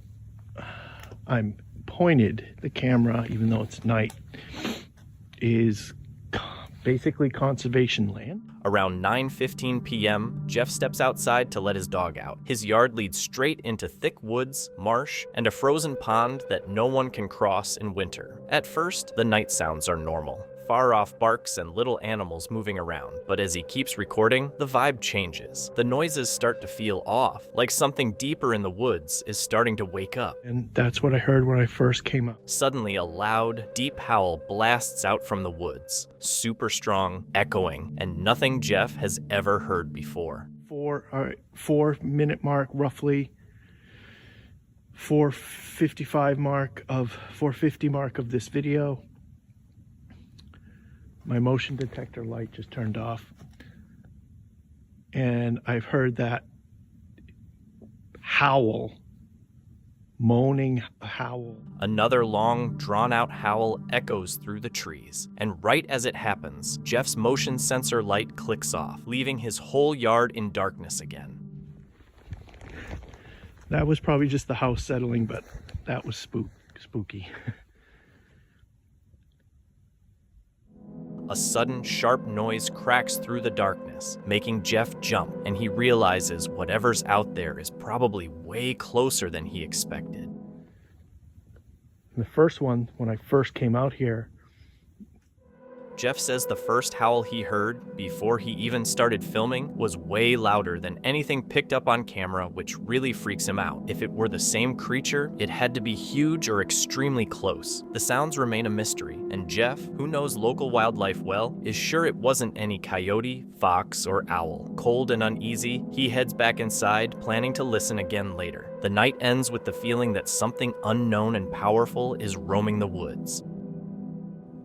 I'm pointed the camera, even though it's night, is basically conservation land. Around 9:15 p.m., Jeff steps outside to let his dog out. His yard leads straight into thick woods, marsh, and a frozen pond that no one can cross in winter. At first, the night sounds are normal. Far-off barks and little animals moving around, but as he keeps recording, the vibe changes. The noises start to feel off, like something deeper in the woods is starting to wake up. And that's what I heard when I first came up. Suddenly, a loud, deep howl blasts out from the woods, super strong, echoing, and nothing Jeff has ever heard before. 4-minute mark, roughly 4:55 mark of 4:50 mark of this video. My motion detector light just turned off, and I've heard that howl, moaning howl. Another long, drawn-out howl echoes through the trees, and right as it happens, Jeff's motion sensor light clicks off, leaving his whole yard in darkness again. That was probably just the house settling, but that was spooky. A sudden, sharp noise cracks through the darkness, making Jeff jump, and he realizes whatever's out there is probably way closer than he expected. The first one, when I first came out here, Jeff says the first howl he heard, before he even started filming, was way louder than anything picked up on camera, which really freaks him out. If it were the same creature, it had to be huge or extremely close. The sounds remain a mystery, and Jeff, who knows local wildlife well, is sure it wasn't any coyote, fox, or owl. Cold and uneasy, he heads back inside, planning to listen again later. The night ends with the feeling that something unknown and powerful is roaming the woods.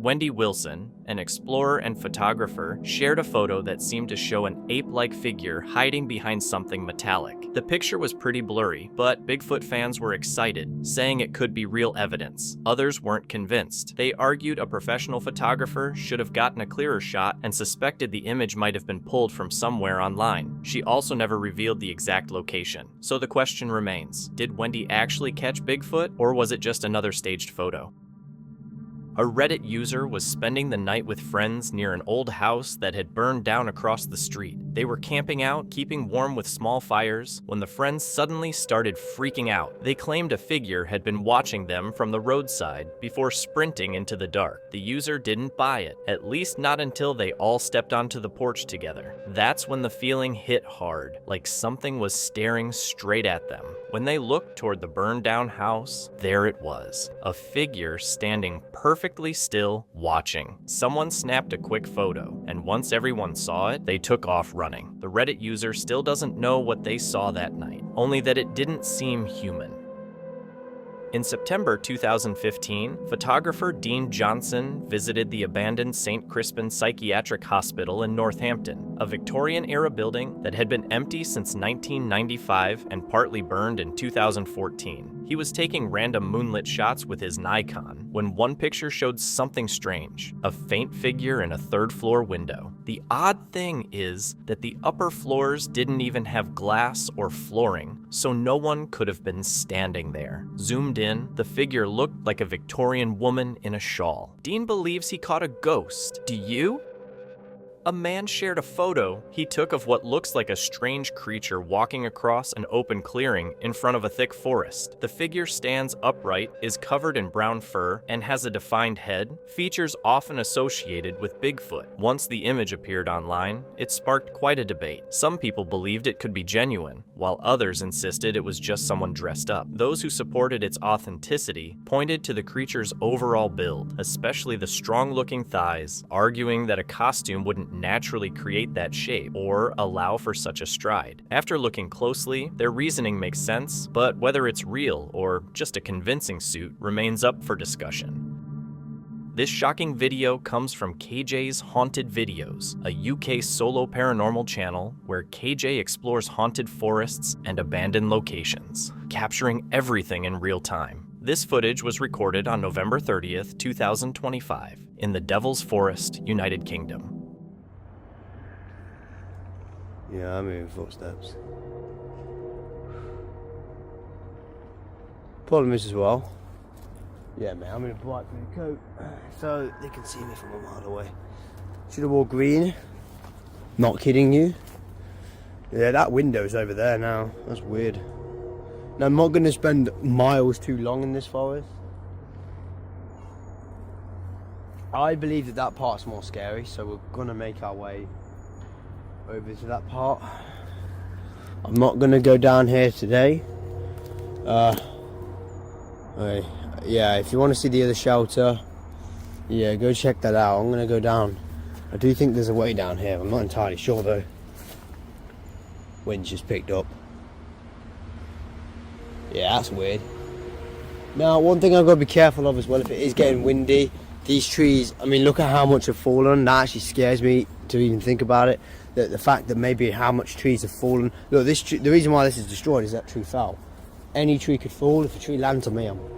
Wendy Wilson, an explorer and photographer, shared a photo that seemed to show an ape-like figure hiding behind something metallic. The picture was pretty blurry, but Bigfoot fans were excited, saying it could be real evidence. Others weren't convinced. They argued a professional photographer should have gotten a clearer shot and suspected the image might have been pulled from somewhere online. She also never revealed the exact location. So the question remains, did Wendy actually catch Bigfoot, or was it just another staged photo? A Reddit user was spending the night with friends near an old house that had burned down across the street. They were camping out, keeping warm with small fires, when the friends suddenly started freaking out. They claimed a figure had been watching them from the roadside before sprinting into the dark. The user didn't buy it, at least not until they all stepped onto the porch together. That's when the feeling hit hard, like something was staring straight at them. When they looked toward the burned down house, there it was, a figure standing perfectly still, watching. Someone snapped a quick photo, and once everyone saw it, they took off running. The Reddit user still doesn't know what they saw that night, only that it didn't seem human. In September 2015, photographer Dean Johnson visited the abandoned St. Crispin Psychiatric Hospital in Northampton, a Victorian-era building that had been empty since 1995 and partly burned in 2014. He was taking random moonlit shots with his Nikon when one picture showed something strange, a faint figure in a third-floor window. The odd thing is that the upper floors didn't even have glass or flooring, so no one could have been standing there. Zoomed in, the figure looked like a Victorian woman in a shawl. Dean believes he caught a ghost. Do you? A man shared a photo he took of what looks like a strange creature walking across an open clearing in front of a thick forest. The figure stands upright, is covered in brown fur, and has a defined head, features often associated with Bigfoot. Once the image appeared online, it sparked quite a debate. Some people believed it could be genuine, while others insisted it was just someone dressed up. Those who supported its authenticity pointed to the creature's overall build, especially the strong-looking thighs, arguing that a costume wouldn't naturally create that shape or allow for such a stride. After looking closely, their reasoning makes sense, but whether it's real or just a convincing suit remains up for discussion. This shocking video comes from KJ's Haunted Videos, a UK solo paranormal channel where KJ explores haunted forests and abandoned locations, capturing everything in real time. This footage was recorded on November 30th, 2025, in the Devil's Forest, United Kingdom. Yeah, I'm hearing footsteps. Problem is as well. Yeah, man, I'm in a black coat, so they can see me from a mile away. Should have wore green. Not kidding you. Yeah, that window's over there now. That's weird. Now, I'm not going to spend miles too long in this forest. I believe that that part's more scary, so we're going to make our way over to that part. I'm not going to go down here today. Yeah, if you want to see the other shelter, yeah, go check that out. I'm going to go down. I do think there's a way down here. I'm not entirely sure though. Wind's just picked up. Yeah, that's weird. Now, one thing I've got to be careful of as well, if it is getting windy, these trees, I mean, look at how much have fallen. That actually scares me to even think about it. The fact that maybe how much trees have fallen. Look, this tree, the reason why this is destroyed is that tree fell. Any tree could fall. If a tree lands on me, I'm dead.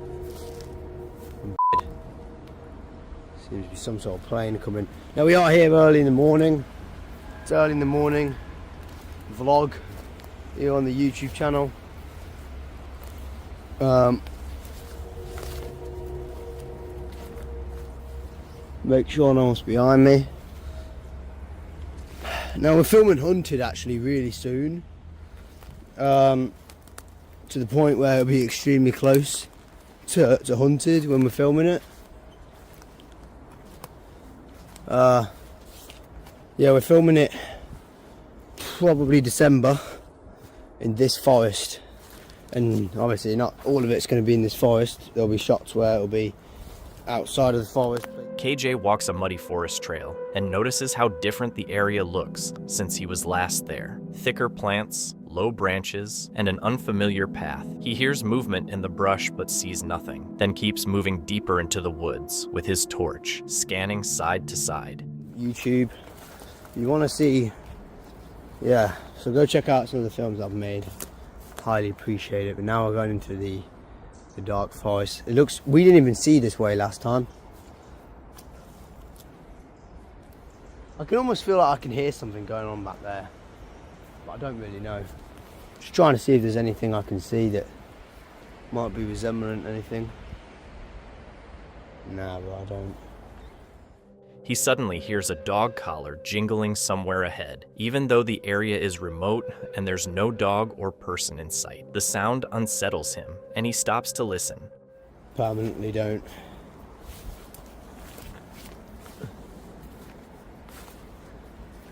Seems to be some sort of plane coming. Now, we are here early in the morning. It's early in the morning. Vlog here on the YouTube channel. Make sure no one's behind me. Now we're filming Hunted actually really soon, to the point where it'll be extremely close to Hunted when we're filming it. Yeah, we're filming it probably December in this forest, and obviously not all of it's going to be in this forest. There'll be shots where it'll be outside of the forest. KJ walks a muddy forest trail and notices how different the area looks since he was last there. Thicker plants, low branches, and an unfamiliar path. He hears movement in the brush but sees nothing, then keeps moving deeper into the woods with his torch, scanning side to side. YouTube, you want to see, yeah, so go check out some of the films I've made. Highly appreciate it. But now we're going into the dark forest. It looks, we didn't even see this way last time. I can almost feel like I can hear something going on back there, but I don't really know. Just trying to see if there's anything I can see that might be resembling anything. Nah, but I don't. He suddenly hears a dog collar jingling somewhere ahead, even though the area is remote and there's no dog or person in sight. The sound unsettles him, and he stops to listen. Permanently don't.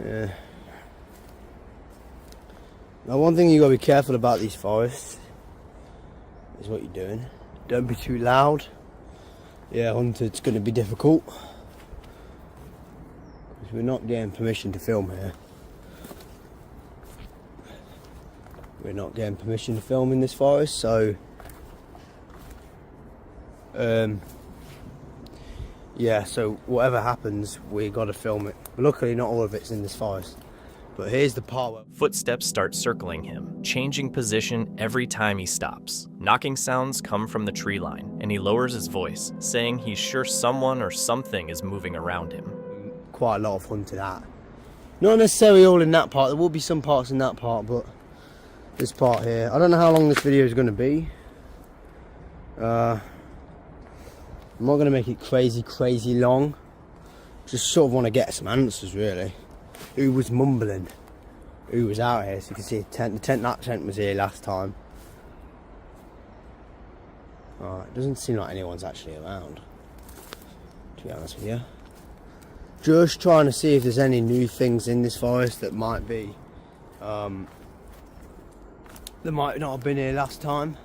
Yeah. Now, one thing you gotta be careful about these forests is what you're doing. Don't be too loud. Yeah, hunter, it's gonna be difficult. We're not getting permission to film here. We're not getting permission to film in this forest, so yeah, so whatever happens, we gotta film it. But luckily not all of it's in this forest. But here's the part where footsteps start circling him, changing position every time he stops. Knocking sounds come from the tree line, and he lowers his voice, saying he's sure someone or something is moving around him. quite a lot of hunting at. Not necessarily all in that part, there will be some parts in that part, but this part here, I don't know how long this video is going to be. I'm not going to make it crazy long. Just sort of want to get some answers, really. Who was mumbling? Who was out here? So you can see that tent was here last time. It doesn't seem like anyone's actually around, to be honest with you. Just trying to see if there's any new things in this forest that might be, that might not have been here last time.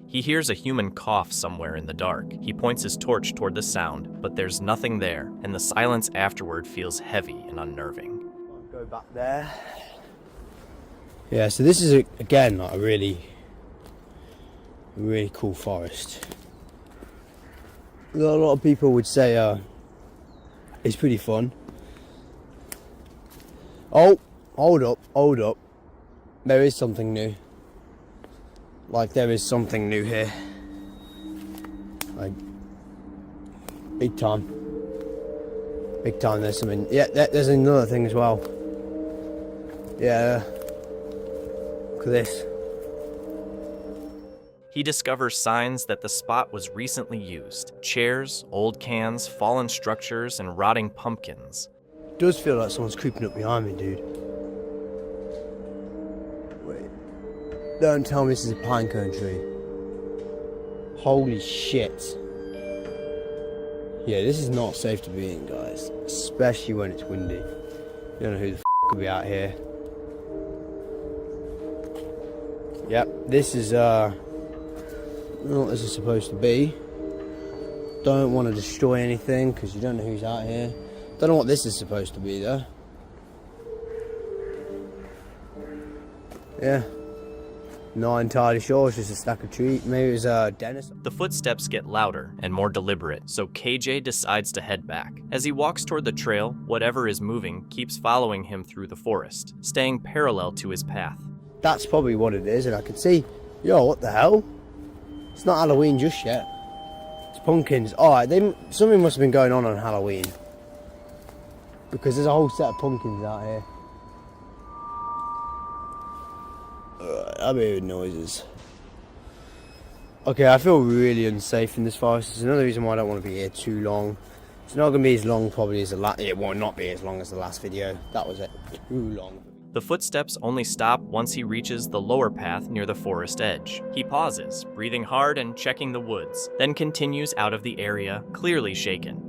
He hears a human cough somewhere in the dark. He points his torch toward the sound, but there's nothing there, and the silence afterward feels heavy and unnerving. Go back there. Yeah, so this is, again, like a really cool forest. A lot of people would say it's pretty fun. Oh, hold up. There is something new. Like, there is something new here. Like, big time. Big time, there's something. Yeah, there's another thing as well. Yeah. Look at this. He discovers signs that the spot was recently used. Chairs, old cans, fallen structures, and rotting pumpkins. It does feel like someone's creeping up behind me, dude. Wait. Don't tell me this is a pine cone tree. Holy shit. Yeah, this is not safe to be in, guys. Especially when it's windy. You don't know who the could be out here. Yep, this is not what this is supposed to be. Don't want to destroy anything because you don't know who's out here. Don't know what this is supposed to be though. Yeah. Not entirely sure, it's just a stack of trees. Maybe it was Dennis. The footsteps get louder and more deliberate, so KJ decides to head back. As he walks toward the trail, whatever is moving keeps following him through the forest, staying parallel to his path. That's probably what it is, and I can see, yo, what the hell? It's not Halloween just yet. It's pumpkins. Alright, something must have been going on Halloween. Because there's a whole set of pumpkins out here. I'm hearing noises. Okay, I feel really unsafe in this forest. It's another reason why I don't want to be here too long. It's not going to be as long probably as the last. It will not be as long as the last video. That was it. Too long. The footsteps only stop once he reaches the lower path near the forest edge. He pauses, breathing hard and checking the woods, then continues out of the area, clearly shaken.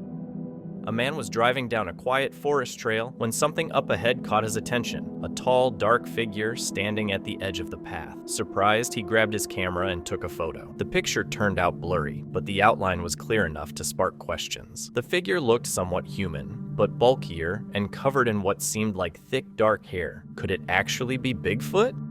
A man was driving down a quiet forest trail when something up ahead caught his attention, a tall, dark figure standing at the edge of the path. Surprised, he grabbed his camera and took a photo. The picture turned out blurry, but the outline was clear enough to spark questions. The figure looked somewhat human, but bulkier and covered in what seemed like thick, dark hair. Could it actually be Bigfoot?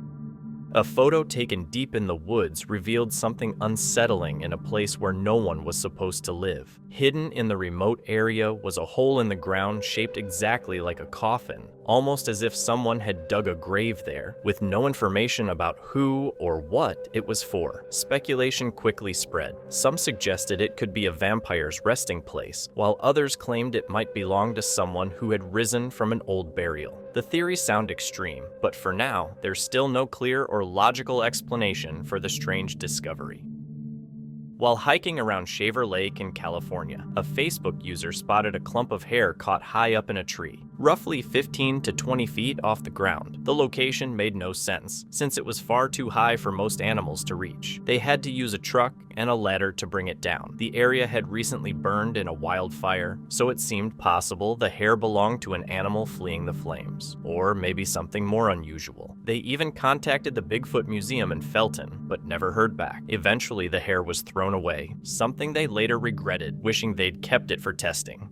A photo taken deep in the woods revealed something unsettling in a place where no one was supposed to live. Hidden in the remote area was a hole in the ground shaped exactly like a coffin, almost as if someone had dug a grave there, with no information about who or what it was for. Speculation quickly spread. Some suggested it could be a vampire's resting place, while others claimed it might belong to someone who had risen from an old burial. The theories sound extreme, but for now, there's still no clear or logical explanation for the strange discovery. While hiking around Shaver Lake in California, a Facebook user spotted a clump of hair caught high up in a tree, roughly 15 to 20 feet off the ground. The location made no sense, since it was far too high for most animals to reach. They had to use a truck and a ladder to bring it down. The area had recently burned in a wildfire, so it seemed possible the hair belonged to an animal fleeing the flames, or maybe something more unusual. They even contacted the Bigfoot Museum in Felton, but never heard back. Eventually, the hair was thrown away, something they later regretted, wishing they'd kept it for testing.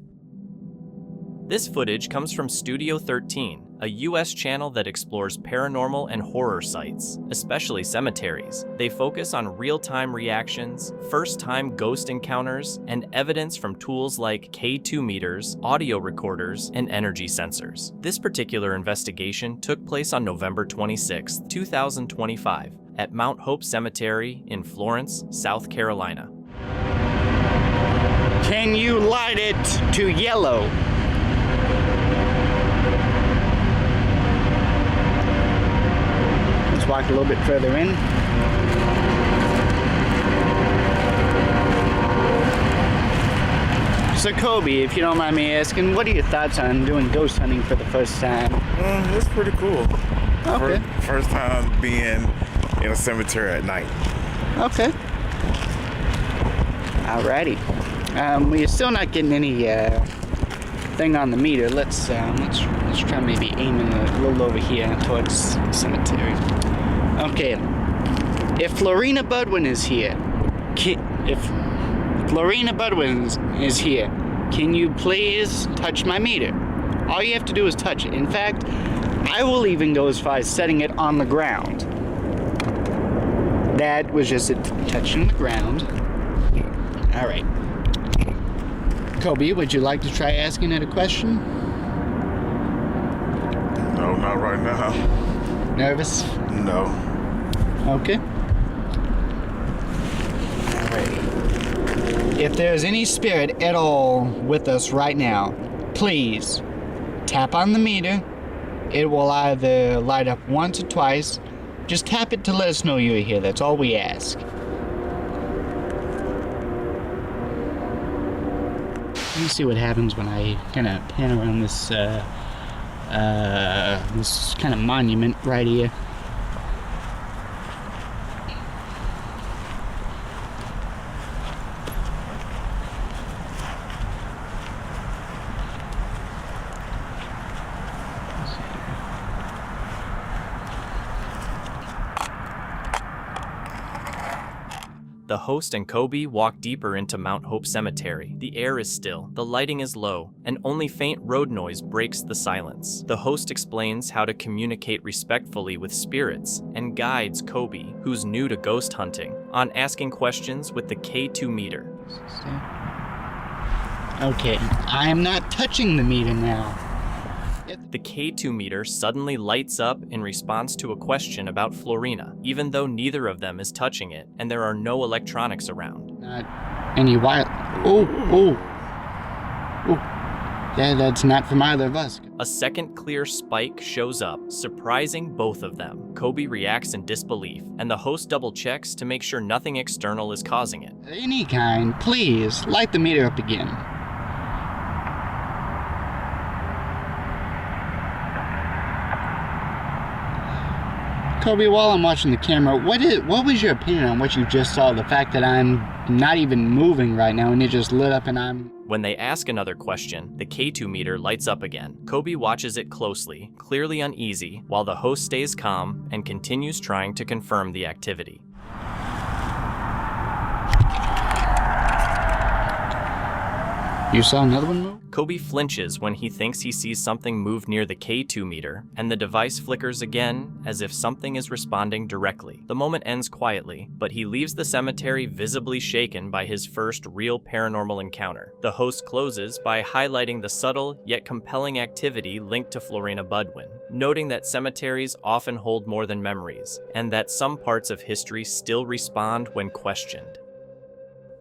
This footage comes from Studio 13, a US channel that explores paranormal and horror sites, especially cemeteries. They focus on real-time reactions, first-time ghost encounters, and evidence from tools like K2 meters, audio recorders, and energy sensors. This particular investigation took place on November 26, 2025, at Mount Hope Cemetery in Florence, South Carolina. Can you light it to yellow? Let's walk a little bit further in. So Kobe, if you don't mind me asking, what are your thoughts on doing ghost hunting for the first time? It's pretty cool. Okay. First time being in a cemetery at night. Okay. Alrighty. We're still not getting any thing on the meter. Let's try maybe aiming a little over here towards the cemetery. Okay. If Florina Budwin is here, can you please touch my meter? All you have to do is touch it. In fact, I will even go as far as setting it on the ground. That was just it touching the ground. All right. Kobe, would you like to try asking it a question? No, not right now. Nervous? No. Okay. Alrighty. If there's any spirit at all with us right now, please tap on the meter. It will either light up once or twice. Just tap it to let us know you're here. That's all we ask. Let me see what happens when I kind of pan around this this kind of monument right here. The host and Kobe walk deeper into Mount Hope Cemetery. The air is still, the lighting is low, and only faint road noise breaks the silence. The host explains how to communicate respectfully with spirits and guides Kobe, who's new to ghost hunting, on asking questions with the K2 meter. Okay, I am not touching the meter now. The K2 meter suddenly lights up in response to a question about Florina, even though neither of them is touching it and there are no electronics around. Not any wire. Oh. Yeah, that's not from either of us. A second clear spike shows up, surprising both of them. Kobe reacts in disbelief, and the host double checks to make sure nothing external is causing it. Any kind, please, light the meter up again. Kobe, while I'm watching the camera, what was your opinion on what you just saw? The fact that I'm not even moving right now, and it just lit up, and I'm... When they ask another question, the K2 meter lights up again. Kobe watches it closely, clearly uneasy, while the host stays calm and continues trying to confirm the activity. You saw another one move? Kobe flinches when he thinks he sees something move near the K2 meter, and the device flickers again as if something is responding directly. The moment ends quietly, but he leaves the cemetery visibly shaken by his first real paranormal encounter. The host closes by highlighting the subtle yet compelling activity linked to Florina Budwin, noting that cemeteries often hold more than memories, and that some parts of history still respond when questioned.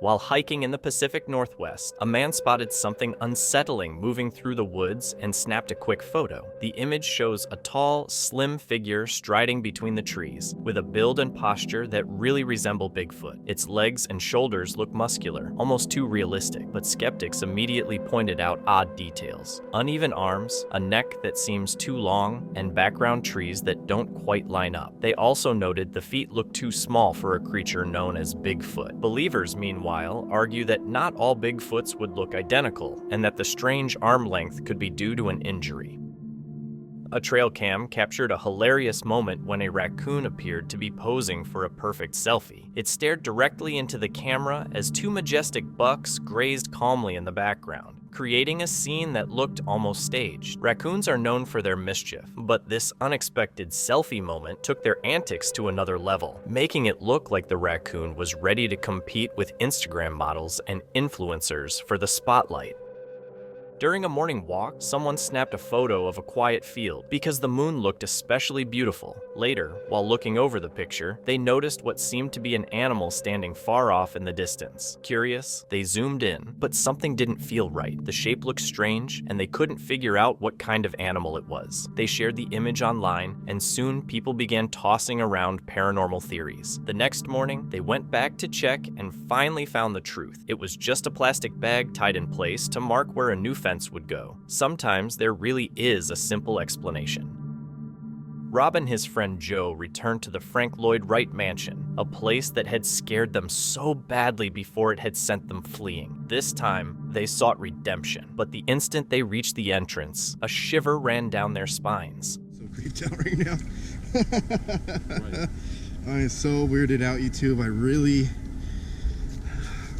While hiking in the Pacific Northwest, a man spotted something unsettling moving through the woods and snapped a quick photo. The image shows a tall, slim figure striding between the trees, with a build and posture that really resemble Bigfoot. Its legs and shoulders look muscular, almost too realistic, but skeptics immediately pointed out odd details. Uneven arms, a neck that seems too long, and background trees that don't quite line up. They also noted the feet look too small for a creature known as Bigfoot. Believers, meanwhile, argue that not all Bigfoots would look identical, and that the strange arm length could be due to an injury. A trail cam captured a hilarious moment when a raccoon appeared to be posing for a perfect selfie. It stared directly into the camera as two majestic bucks grazed calmly in the background, creating a scene that looked almost staged. Raccoons are known for their mischief, but this unexpected selfie moment took their antics to another level, making it look like the raccoon was ready to compete with Instagram models and influencers for the spotlight. During a morning walk, someone snapped a photo of a quiet field because the moon looked especially beautiful. Later, while looking over the picture, they noticed what seemed to be an animal standing far off in the distance. Curious, they zoomed in, but something didn't feel right. The shape looked strange, and they couldn't figure out what kind of animal it was. They shared the image online, and soon people began tossing around paranormal theories. The next morning, they went back to check and finally found the truth. It was just a plastic bag tied in place to mark where a new fence would go. Sometimes there really is a simple explanation. Rob and his friend Joe returned to the Frank Lloyd Wright mansion, a place that had scared them so badly before it had sent them fleeing. This time, they sought redemption, but the instant they reached the entrance, a shiver ran down their spines. So creeped out right now. I am so weirded out, YouTube.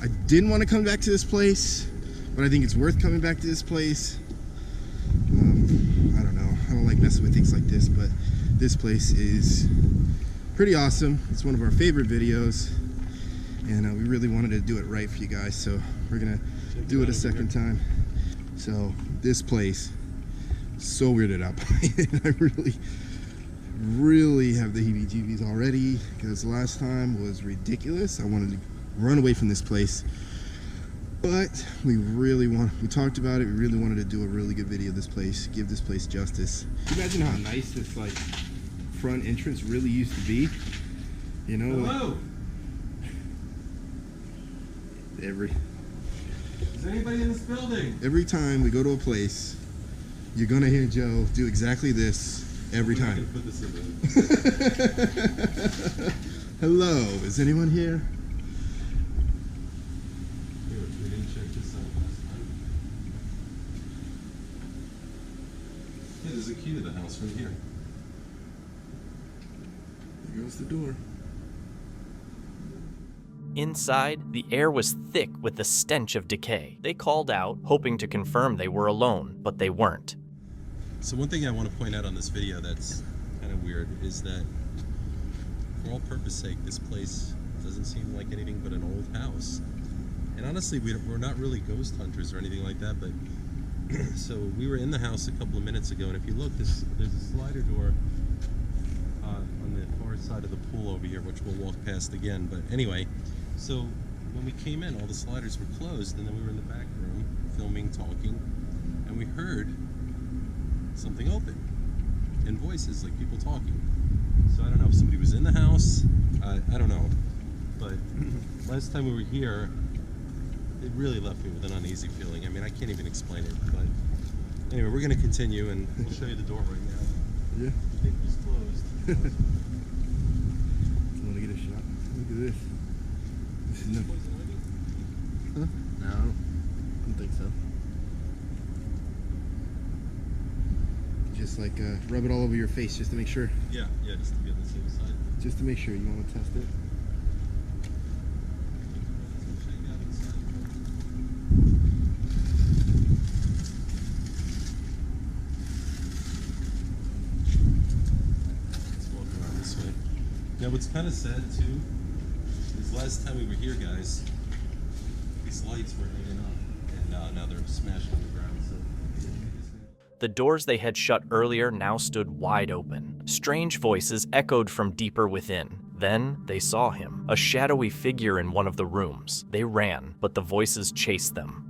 I didn't want to come back to this place, but I think it's worth coming back to this place. I don't know. I don't like messing with things like this, but this place is pretty awesome. It's one of our favorite videos, and we really wanted to do it right for you guys, so we're gonna do it a second time. So this place, so weirded out by it. I really have the heebie-jeebies already, because last time was ridiculous. I wanted to run away from this place. But we talked about it, we really wanted to do a really good video of this place, give this place justice. Can you imagine how nice this like front entrance really used to be? You know? Hello! Is anybody in this building? Every time we go to a place, you're gonna hear Joe do exactly this every time. Put this in Hello, is anyone here? There's a key to the house right here. There goes the door. Inside, the air was thick with the stench of decay. They called out, hoping to confirm they were alone, but they weren't. So one thing I want to point out on this video that's kind of weird is that, for all purpose sake, this place doesn't seem like anything but an old house. And honestly, we're not really ghost hunters or anything like that, but so we were in the house a couple of minutes ago, and if you look, there's a slider door on the far side of the pool over here, which we'll walk past again. But anyway, so when we came in, all the sliders were closed, and then we were in the back room filming, talking, and we heard something open and voices, like people talking. So I don't know if somebody was in the house, I don't know, but last time we were here, it really left me with an uneasy feeling. I mean, I can't even explain it, but anyway, we're gonna continue, and we'll show you the door right now. Yeah. I think it was closed. You want to get a shot? Look at this. This is nothing. Huh? No, I don't think so. Just like rub it all over your face just to make sure. Yeah, just to be on the safe side. Just to make sure. You want to test it? Let's walk around this way. Now, what's kind of sad too is last time we were here, guys, these lights were hanging up, and now they're smashed on the ground. So. The doors they had shut earlier now stood wide open. Strange voices echoed from deeper within. Then they saw him, a shadowy figure in one of the rooms. They ran, but the voices chased them.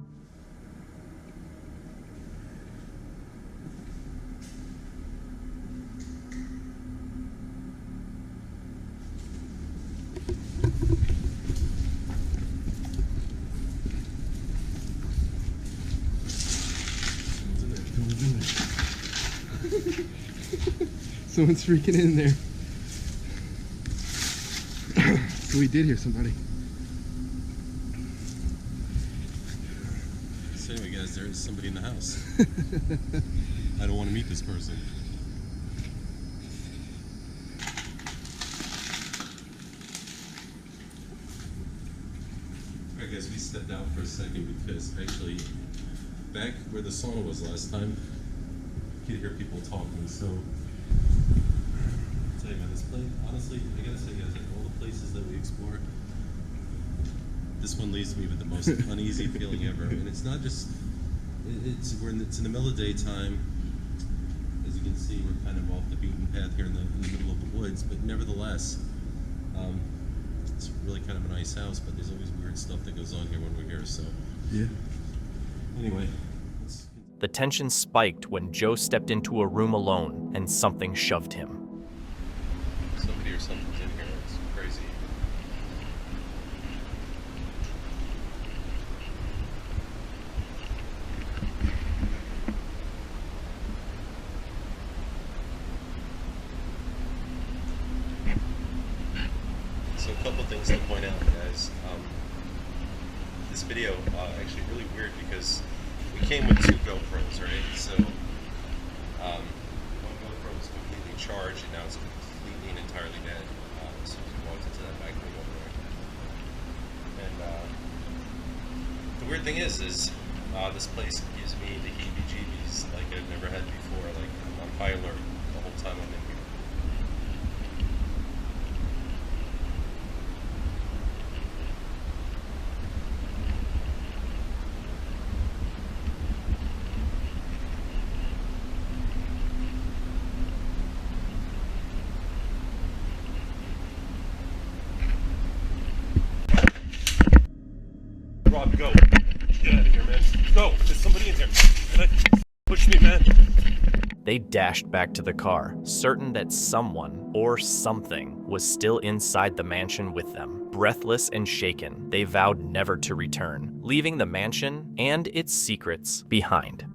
Someone's freaking in there. So we did hear somebody. So anyway, guys, there is somebody in the house. I don't want to meet this person. Alright guys, we stepped out for a second because actually, back where the sauna was last time, you could hear people talking, so I'll tell you man, this place, honestly, I gotta say guys, like all the places that we explore, this one leaves me with the most uneasy feeling ever. And it's not just, it's in the middle of daytime. As you can see, we're kind of off the beaten path here in the middle of the woods, but nevertheless, it's really kind of a nice house, but there's always weird stuff that goes on here when we're here, so. Yeah. Anyway. The tension spiked when Joe stepped into a room alone and something shoved him. Somebody or something's in here, it's crazy. So a couple things to point out, guys. This video actually really weird because we came with 2 GoPros, right? So one GoPro was completely charged and now it's completely and entirely dead. So we walked into that back room over there. And the weird thing is this place gives me the heebie-jeebies like I've never had before. Like I'm on high alert the whole time I'm in here. Rob, go. Get out of here, man. Go. There's somebody in here. Push me, man. They dashed back to the car, certain that someone or something was still inside the mansion with them. Breathless and shaken, they vowed never to return, leaving the mansion and its secrets behind.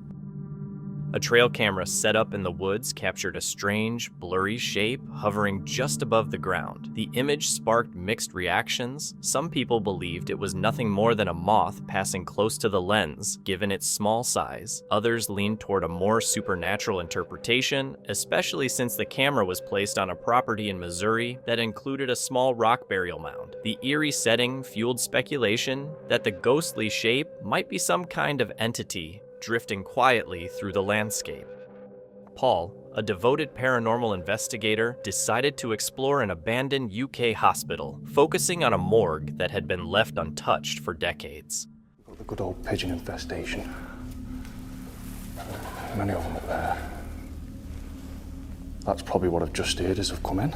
A trail camera set up in the woods captured a strange, blurry shape hovering just above the ground. The image sparked mixed reactions. Some people believed it was nothing more than a moth passing close to the lens, given its small size. Others leaned toward a more supernatural interpretation, especially since the camera was placed on a property in Missouri that included a small rock burial mound. The eerie setting fueled speculation that the ghostly shape might be some kind of entity drifting quietly through the landscape. Paul, a devoted paranormal investigator, decided to explore an abandoned UK hospital, focusing on a morgue that had been left untouched for decades. Got the good old pigeon infestation. Many of them up there. That's probably what I've just heard as I've come in.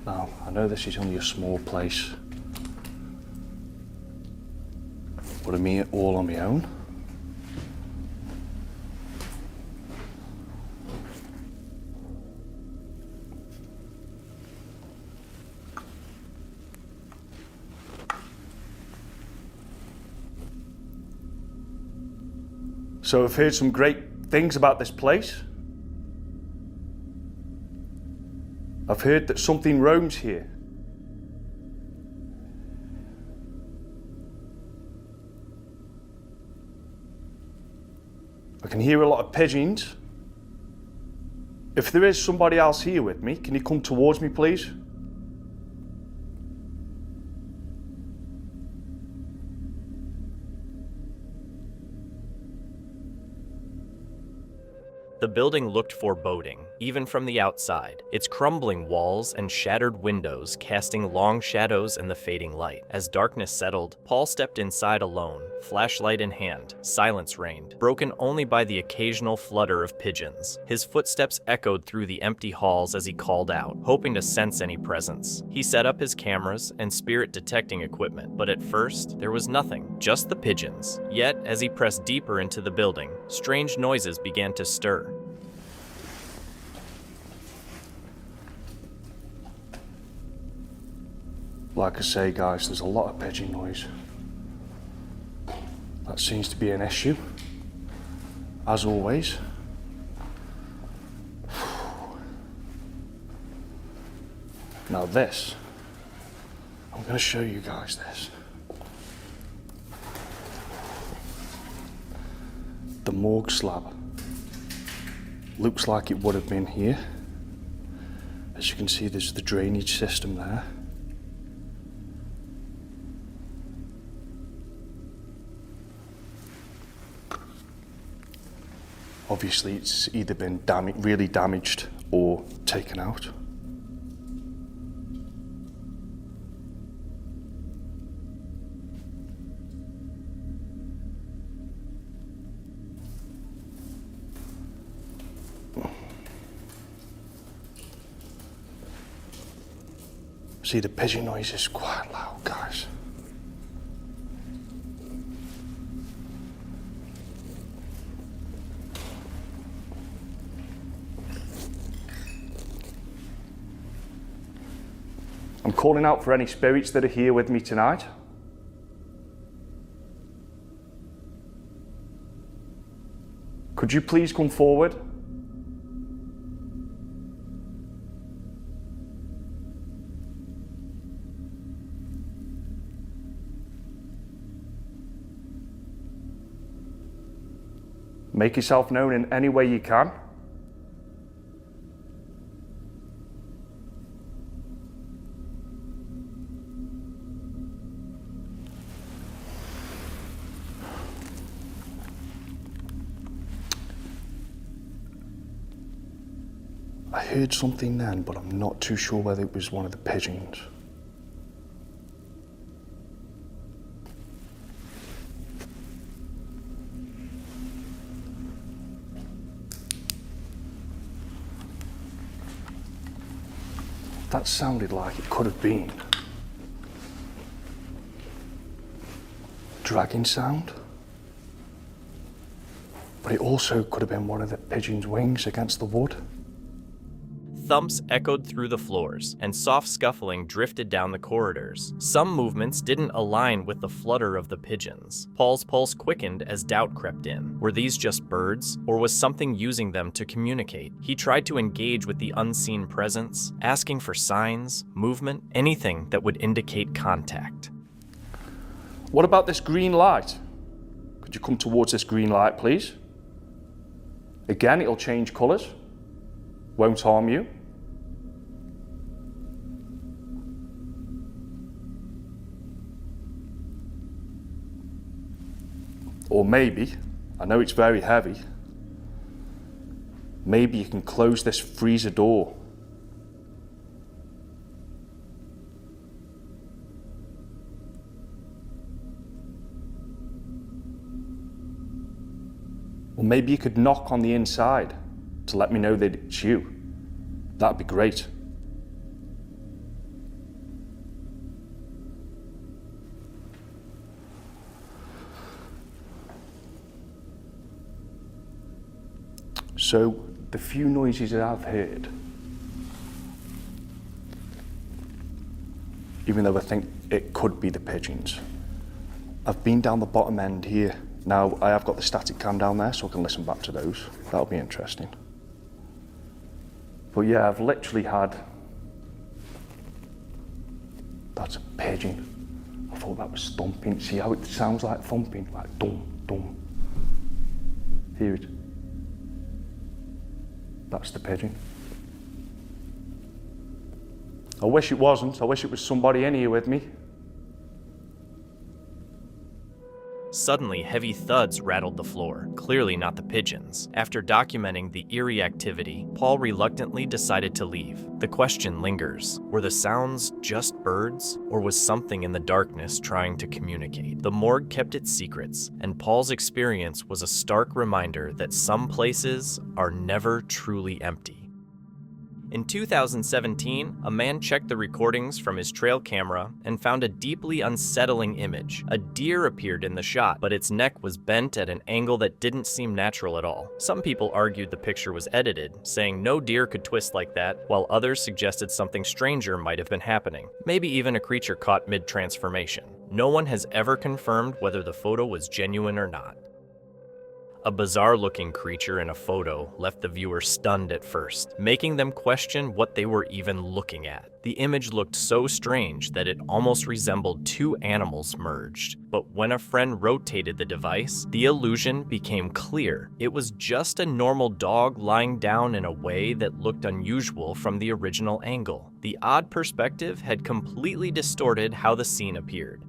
Now, I know this is only a small place, But I'm here all on my own. So I've heard some great things about this place. I've heard that something roams here. I can hear a lot of pigeons. If there is somebody else here with me, can you come towards me, please? The building looked foreboding, even from the outside, its crumbling walls and shattered windows casting long shadows in the fading light. As darkness settled, Paul stepped inside alone, flashlight in hand. Silence reigned, broken only by the occasional flutter of pigeons. His footsteps echoed through the empty halls as he called out, hoping to sense any presence. He set up his cameras and spirit detecting equipment, but at first, there was nothing, just the pigeons. Yet, as he pressed deeper into the building, strange noises began to stir. Like I say, guys, there's a lot of pigeon noise. That seems to be an issue, as always. Now this, I'm going to show you guys this. The morgue slab. Looks like it would have been here. As you can see, there's the drainage system there. Obviously, it's either been really damaged or taken out. See, the pigeon noise is quite loud, guys. I'm calling out for any spirits that are here with me tonight. Could you please come forward? Make yourself known in any way you can. I heard something then, but I'm not too sure whether it was one of the pigeons. That sounded like it could have been dragging sound, but it also could have been one of the pigeon's wings against the wood. Thumps echoed through the floors, and soft scuffling drifted down the corridors. Some movements didn't align with the flutter of the pigeons. Paul's pulse quickened as doubt crept in. Were these just birds, or was something using them to communicate? He tried to engage with the unseen presence, asking for signs, movement, anything that would indicate contact. What about this green light? Could you come towards this green light, please? Again, it'll change colours. Won't harm you. Or maybe, I know it's very heavy, maybe you can close this freezer door. Or maybe you could knock on the inside to let me know that it's you. That'd be great. So the few noises that I've heard, even though I think it could be the pigeons, I've been down the bottom end here. Now I have got the static cam down there so I can listen back to those. That'll be interesting. But yeah, I've literally had, that's a pigeon. I thought that was thumping. See how it sounds like thumping? Like dum, dum. Hear it? That's the pigeon. I wish it wasn't. I wish it was somebody in here with me. Suddenly, heavy thuds rattled the floor, clearly not the pigeons. After documenting the eerie activity, Paul reluctantly decided to leave. The question lingers. Were the sounds just birds, or was something in the darkness trying to communicate? The morgue kept its secrets, and Paul's experience was a stark reminder that some places are never truly empty. In 2017, a man checked the recordings from his trail camera and found a deeply unsettling image. A deer appeared in the shot, but its neck was bent at an angle that didn't seem natural at all. Some people argued the picture was edited, saying no deer could twist like that, while others suggested something stranger might have been happening, maybe even a creature caught mid-transformation. No one has ever confirmed whether the photo was genuine or not. A bizarre-looking creature in a photo left the viewer stunned at first, making them question what they were even looking at. The image looked so strange that it almost resembled two animals merged. But when a friend rotated the device, the illusion became clear. It was just a normal dog lying down in a way that looked unusual from the original angle. The odd perspective had completely distorted how the scene appeared.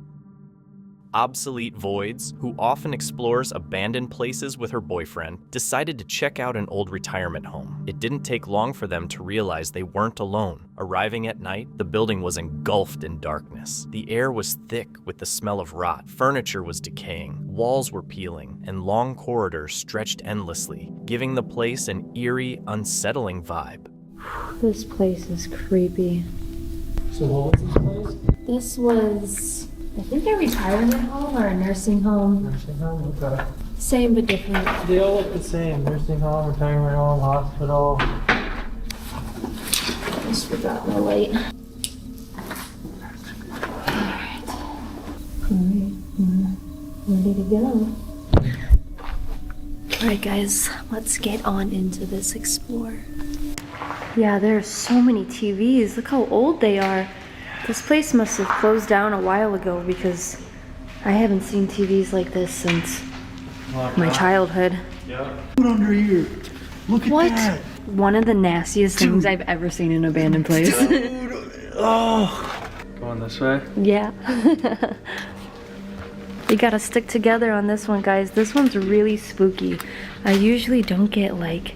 Obsolete Voids, who often explores abandoned places with her boyfriend, decided to check out an old retirement home. It didn't take long for them to realize they weren't alone. Arriving at night, the building was engulfed in darkness. The air was thick with the smell of rot, furniture was decaying, walls were peeling, and long corridors stretched endlessly, giving the place an eerie, unsettling vibe. This place is creepy. So what was this place? This was, I think, a retirement home or a nursing home. Nursing home? Okay. Same but different. They all look the same. Nursing home, retirement home, hospital. Just forgot my light. Alright, ready to go. Alright guys, let's get on into this explore. Yeah, there are so many TVs. Look how old they are. This place must have closed down a while ago because I haven't seen TVs like this since my childhood. Yeah. Put under here. Look at that. One of the nastiest things I've ever seen in an abandoned place. Oh. Going this way? Yeah. We gotta stick together on this one, guys. This one's really spooky. I usually don't get like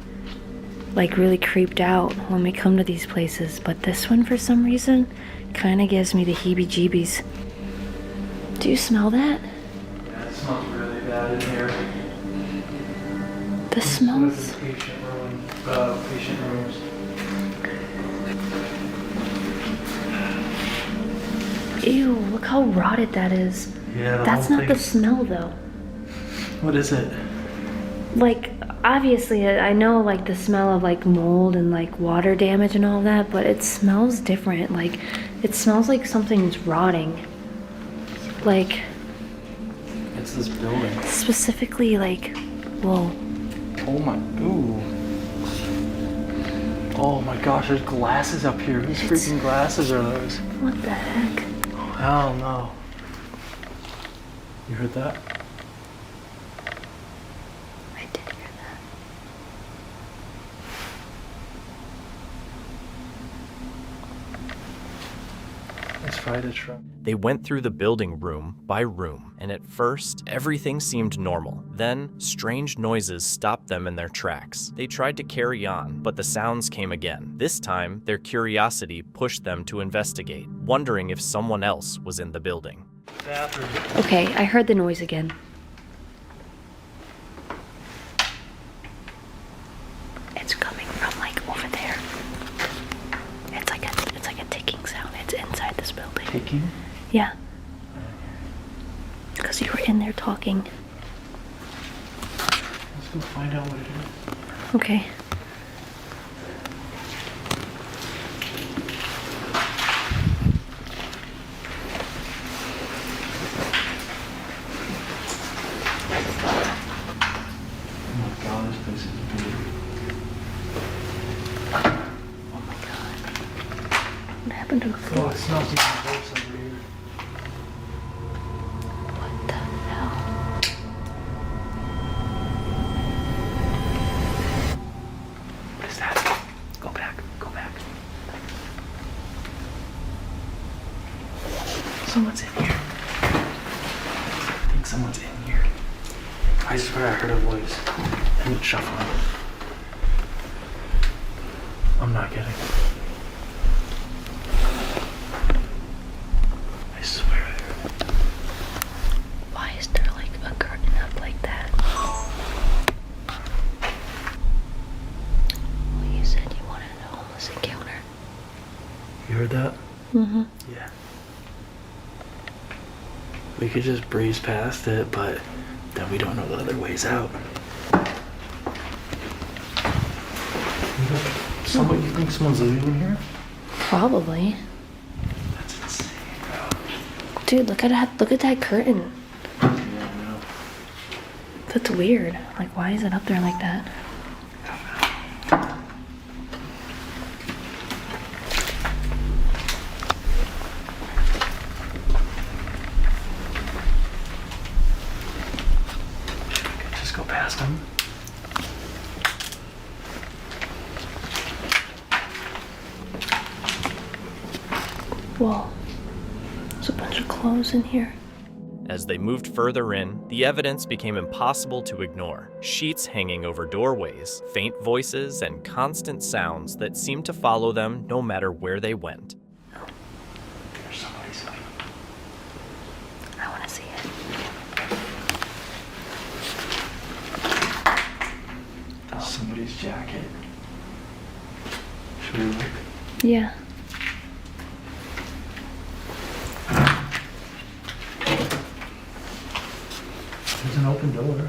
really creeped out when we come to these places, but this one for some reason kind of gives me the heebie-jeebies. Do you smell that? Yeah, it smells really bad in here. The smells. Patient rooms. Ew, look how rotted that is. Yeah, that's not the smell though. What is it? Like, obviously I know like the smell of like mold and like water damage and all that, but it smells different. Like, it smells like something's rotting. Like, It's this building. specifically like, whoa. Oh my, ooh. Oh my gosh, there's glasses up here. Whose freaking glasses are those? What the heck? Oh, hell no. You heard that? I did hear that. Let's fight it, Shrimp. They went through the building room by room, and at first, everything seemed normal. Then, strange noises stopped them in their tracks. They tried to carry on, but the sounds came again. This time, their curiosity pushed them to investigate, wondering if someone else was in the building. Okay, I heard the noise again. It's coming from like over there. It's like a ticking sound. It's inside this building. Ticking? Yeah. Because you were in there talking. Let's go find out what it is. Okay. What happened to the floor? Oh, it smells even worse over here. What the hell? What is that? Go back. Go back. Someone's in here. I think someone's in here. I swear I heard a voice. And it's shuffling. I'm not kidding. I swear I heard it. Why is there like a curtain up like that? Well, you said you wanted a homeless encounter. You heard that? Mm-hmm. Yeah. We could just breeze past it, but then we don't know the other ways out. You think someone's living in here? Probably. That's insane, bro. Dude, look at that curtain. Yeah, I know. That's weird. Like, why is it up there like that? Just go past him. Whoa. There's a bunch of clothes in here. As they moved further in, the evidence became impossible to ignore. Sheets hanging over doorways, faint voices, and constant sounds that seemed to follow them no matter where they went. There's somebody sleeping. I want to see it. That's somebody's jacket. Should we look? Yeah. There's an open door.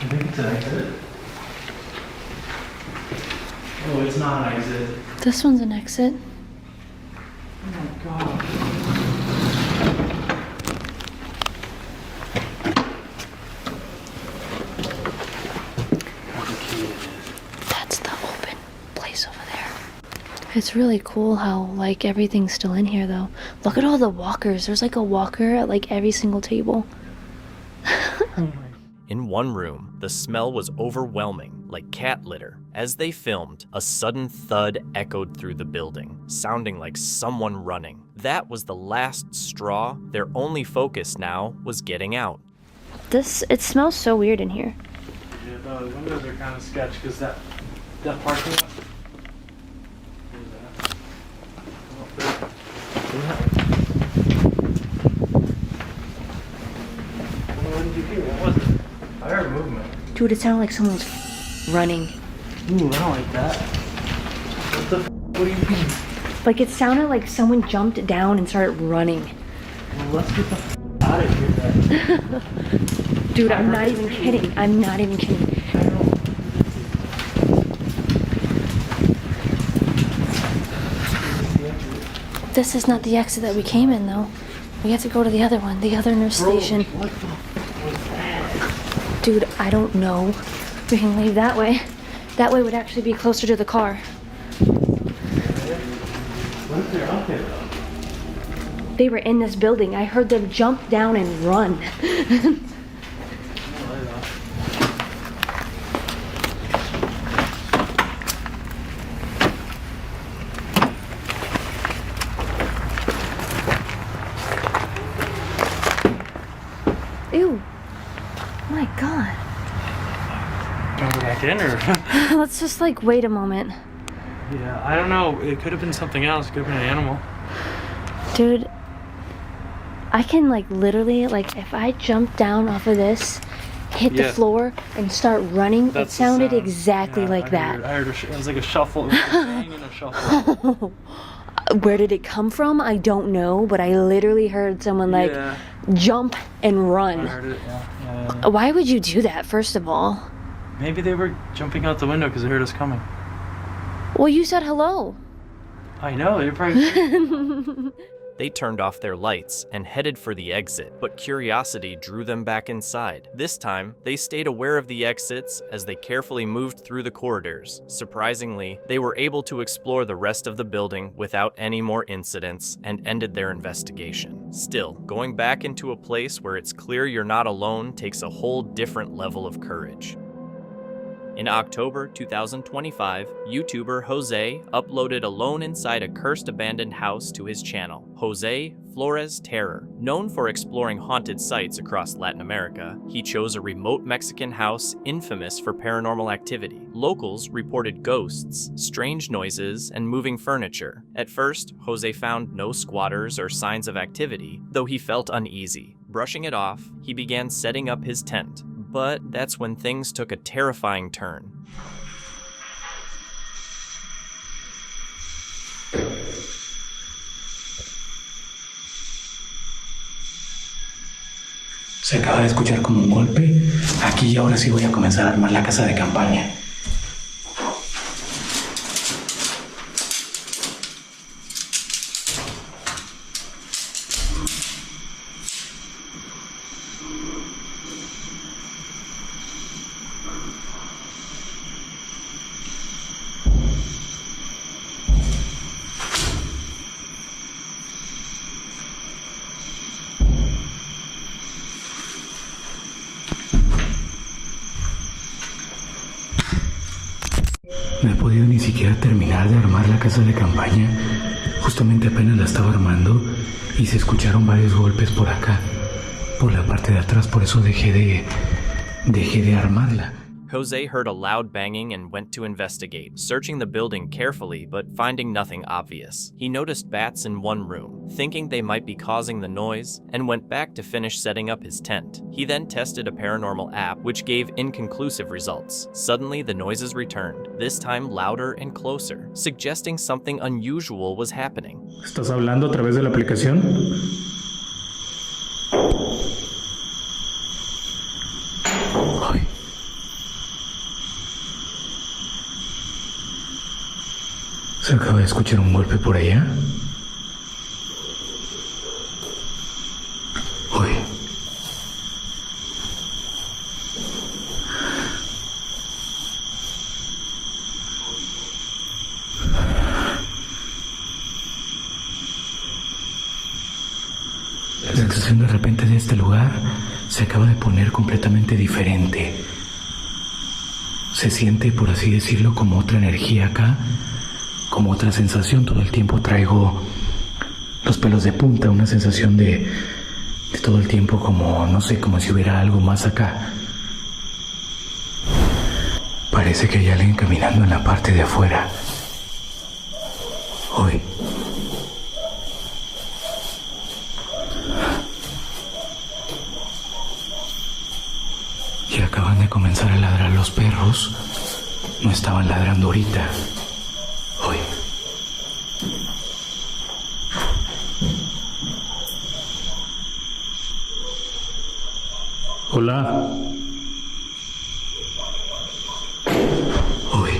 I think it's an exit. Oh, it's not an exit. This one's an exit. Oh my god. That's the open place over there. It's really cool how, like, everything's still in here, though. Look at all the walkers. There's, like, a walker at, like, every single table. In one room, the smell was overwhelming, like cat litter. As they filmed, a sudden thud echoed through the building, sounding like someone running. That was the last straw. Their only focus now was getting out. It smells so weird in here. Yeah, the windows are kind of sketch because that parking lot. What did you hear? What was it? I heard movement. Dude, it sounded like someone was running. Ooh, I don't like that. What do you mean? Like, it sounded like someone jumped down and started running. Well, let's get the out of here then. Dude, I'm not even kidding. I'm not even kidding. This is not the exit that we came in, though. We have to go to the other one, the other nurse station. What the fuck was that? Dude, I don't know. We can leave that way. That way would actually be closer to the car. What if they're out there though? They were in this building. I heard them jump down and run. Ew. My God. Do you want to go back in or? Let's just like wait a moment. Yeah, I don't know. It could have been something else. It could have been an animal. Dude, I can like literally, like if I jump down off of this, hit the floor and start running, it sounded exactly like that. I heard it was like a shuffle. It was like a bang and a shuffle. Where did it come from? I don't know, but I literally heard someone like jump and run. I heard it, yeah. Why would you do that, first of all? Maybe they were jumping out the window because they heard us coming. Well, you said hello. I know, they're probably... They turned off their lights and headed for the exit, but curiosity drew them back inside. This time, they stayed aware of the exits as they carefully moved through the corridors. Surprisingly, they were able to explore the rest of the building without any more incidents and ended their investigation. Still, going back into a place where it's clear you're not alone takes a whole different level of courage. In October 2025, YouTuber Jose uploaded Alone Inside a Cursed Abandoned House to his channel, Jose Flores Terror. Known for exploring haunted sites across Latin America, he chose a remote Mexican house infamous for paranormal activity. Locals reported ghosts, strange noises, and moving furniture. At first, Jose found no squatters or signs of activity, though he felt uneasy. Brushing it off, he began setting up his tent. But that's when things took a terrifying turn. Se acaba de escuchar como un golpe. Aquí y ahora sí voy a comenzar a armar la casa de campaña. No he podido ni siquiera terminar de armar la casa de campaña. Justamente apenas la estaba armando y se escucharon varios golpes por acá, por la parte de atrás, por eso dejé de armarla. Jose heard a loud banging and went to investigate, searching the building carefully but finding nothing obvious. He noticed bats in one room, thinking they might be causing the noise, and went back to finish setting up his tent. He then tested a paranormal app which gave inconclusive results. Suddenly the noises returned, this time louder and closer, suggesting something unusual was happening. ¿Estás hablando a través de la aplicación? Ay. Se acaba de escuchar un golpe por allá. Uy. La sensación de repente de este lugar se acaba de poner completamente diferente. Se siente, por así decirlo, como otra energía acá. Como otra sensación, todo el tiempo traigo los pelos de punta, una sensación de todo el tiempo como, no sé, como si hubiera algo más acá. Parece que hay alguien caminando en la parte de afuera. Uy. Y acaban de comenzar a ladrar los perros. No estaban ladrando ahorita. Uy. Hola. Uy.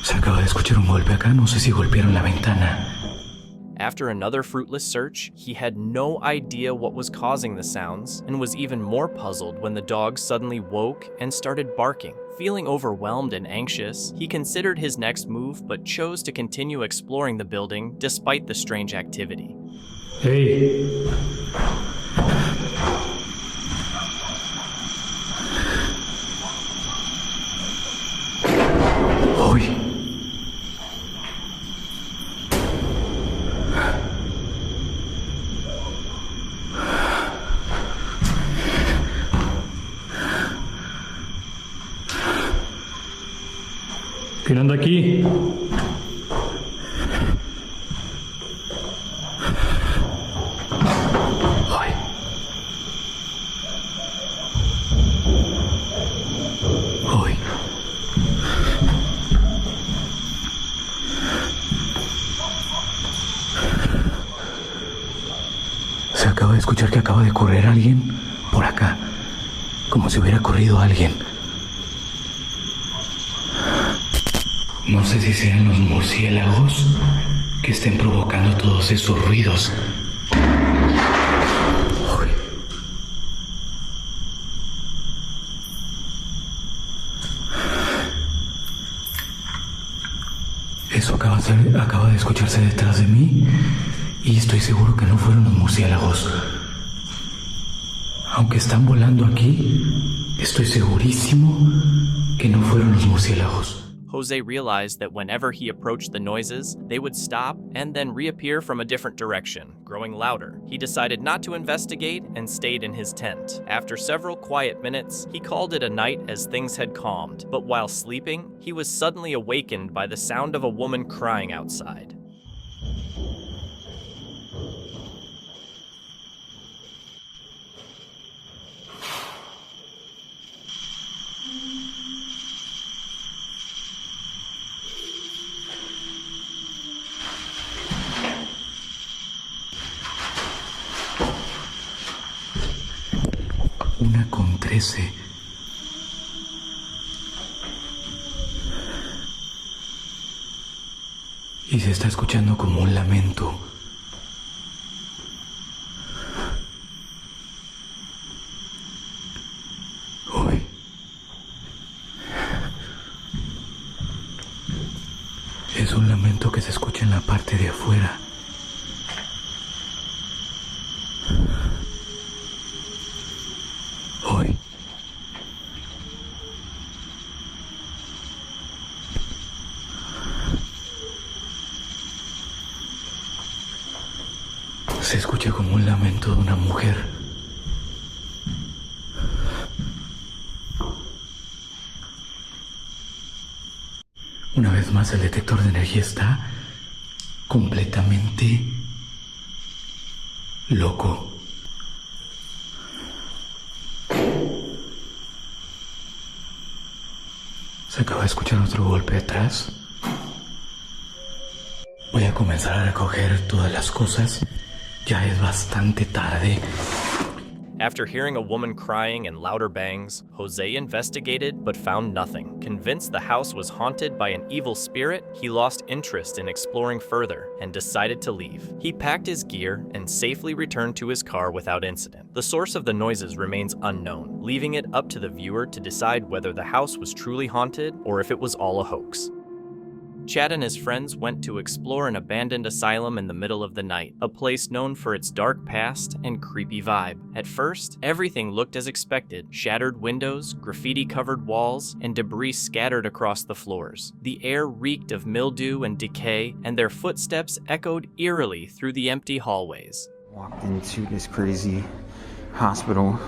Se acaba de escuchar un golpe acá, no sé si golpearon la ventana. After another fruitless search, he had no idea what was causing the sounds and was even more puzzled when the dog suddenly woke and started barking. Feeling overwhelmed and anxious, he considered his next move but chose to continue exploring the building despite the strange activity. Hey. Uy. ¿Quién anda aquí? Ay. Se acaba de escuchar que acaba de correr alguien por acá, como si hubiera corrido alguien. No sé si sean los murciélagos que estén provocando todos esos ruidos. Uy. Eso acaba de escucharse detrás de mí y estoy seguro que no fueron los murciélagos. Aunque están volando aquí, estoy segurísimo que no fueron los murciélagos. Jose realized that whenever he approached the noises, they would stop and then reappear from a different direction, growing louder. He decided not to investigate and stayed in his tent. After several quiet minutes, he called it a night as things had calmed, but while sleeping, he was suddenly awakened by the sound of a woman crying outside. Una con 13. Y se está escuchando como un lamento. Uy. Es un lamento que se escucha en la parte de afuera. Se escucha como un lamento de una mujer. Una vez más, el detector de energía está completamente loco. Se acaba de escuchar otro golpe atrás. Voy a comenzar a recoger todas las cosas. Ya es bastante tarde. After hearing a woman crying and louder bangs, Jose investigated but found nothing. Convinced the house was haunted by an evil spirit, he lost interest in exploring further and decided to leave. He packed his gear and safely returned to his car without incident. The source of the noises remains unknown, leaving it up to the viewer to decide whether the house was truly haunted or if it was all a hoax. Chad and his friends went to explore an abandoned asylum in the middle of the night, a place known for its dark past and creepy vibe. At first, everything looked as expected: shattered windows, graffiti-covered walls, and debris scattered across the floors. The air reeked of mildew and decay, and their footsteps echoed eerily through the empty hallways. Walked into this crazy hospital.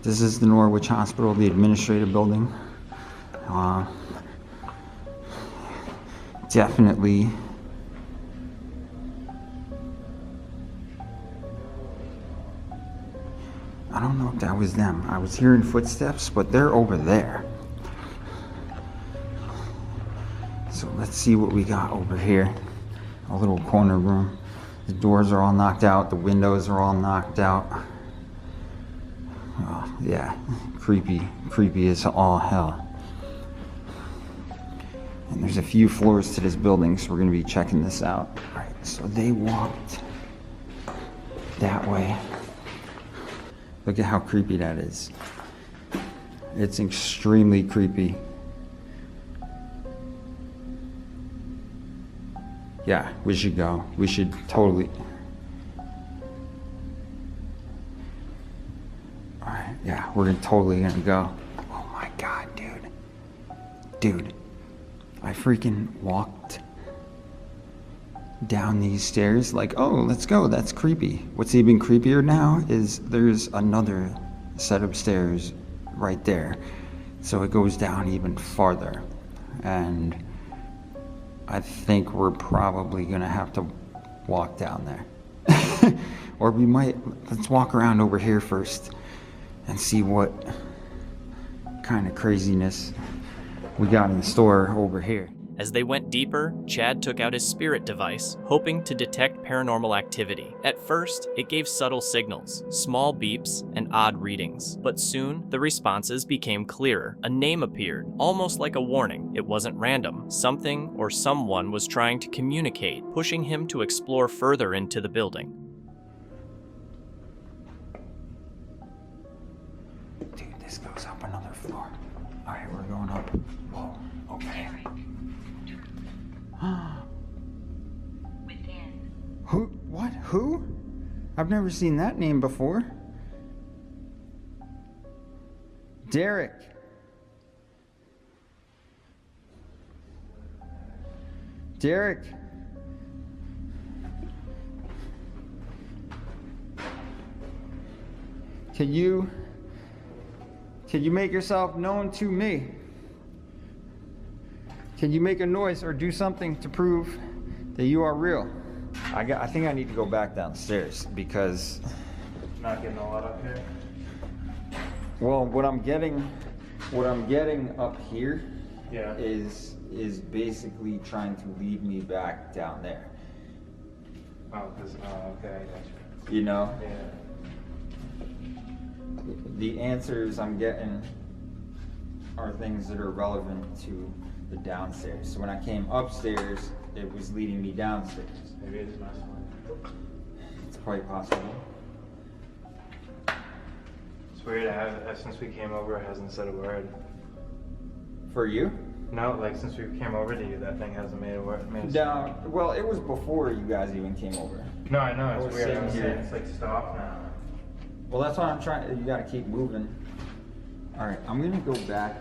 This is the Norwich Hospital, the administrative building. Definitely I don't know if that was them. I was hearing footsteps, but they're over there. So let's see what we got over here. A little corner room. The doors are all knocked out. The windows are all knocked out. Oh, yeah, creepy as all hell. And there's a few floors to this building, so we're gonna be checking this out. All right, so they walked that way. Look at how creepy that is. It's extremely creepy. Yeah, we should go. We should totally. All right, yeah, we're totally gonna go. Oh my God, dude. Dude. I freaking walked down these stairs like, oh, let's go, that's creepy. What's even creepier now is there's another set of stairs right there. So it goes down even farther. And I think we're probably gonna have to walk down there. Or we might, let's walk around over here first and see what kind of craziness we got in store over here. As they went deeper, Chad took out his spirit device, hoping to detect paranormal activity. At first, it gave subtle signals, small beeps, and odd readings. But soon, the responses became clearer. A name appeared, almost like a warning. It wasn't random. Something or someone was trying to communicate, pushing him to explore further into the building. Dude, this goes up another floor. All right, we're going up. Whoa, okay. Who? What? Who? I've never seen that name before. Derek. Derek. Can you make yourself known to me? Can you make a noise or do something to prove that you are real? I think I need to go back downstairs because Not getting a lot up here. well, what I'm getting up here Yeah. is basically trying to lead me back down there. Oh, okay, I got you. You know? Yeah. The answers I'm getting are things that are relevant to the downstairs. So when I came upstairs, it was leading me downstairs. Maybe it's my one. It's quite possible. It's weird, since we came over, it hasn't said a word. For you? No, like since we came over to you, that thing hasn't made a word. No, well, it was before you guys even came over. No, I know, I it's was weird. sitting I'm here. saying it's like stop now. Well, that's why I'm trying. You gotta keep moving. All right, I'm gonna go back.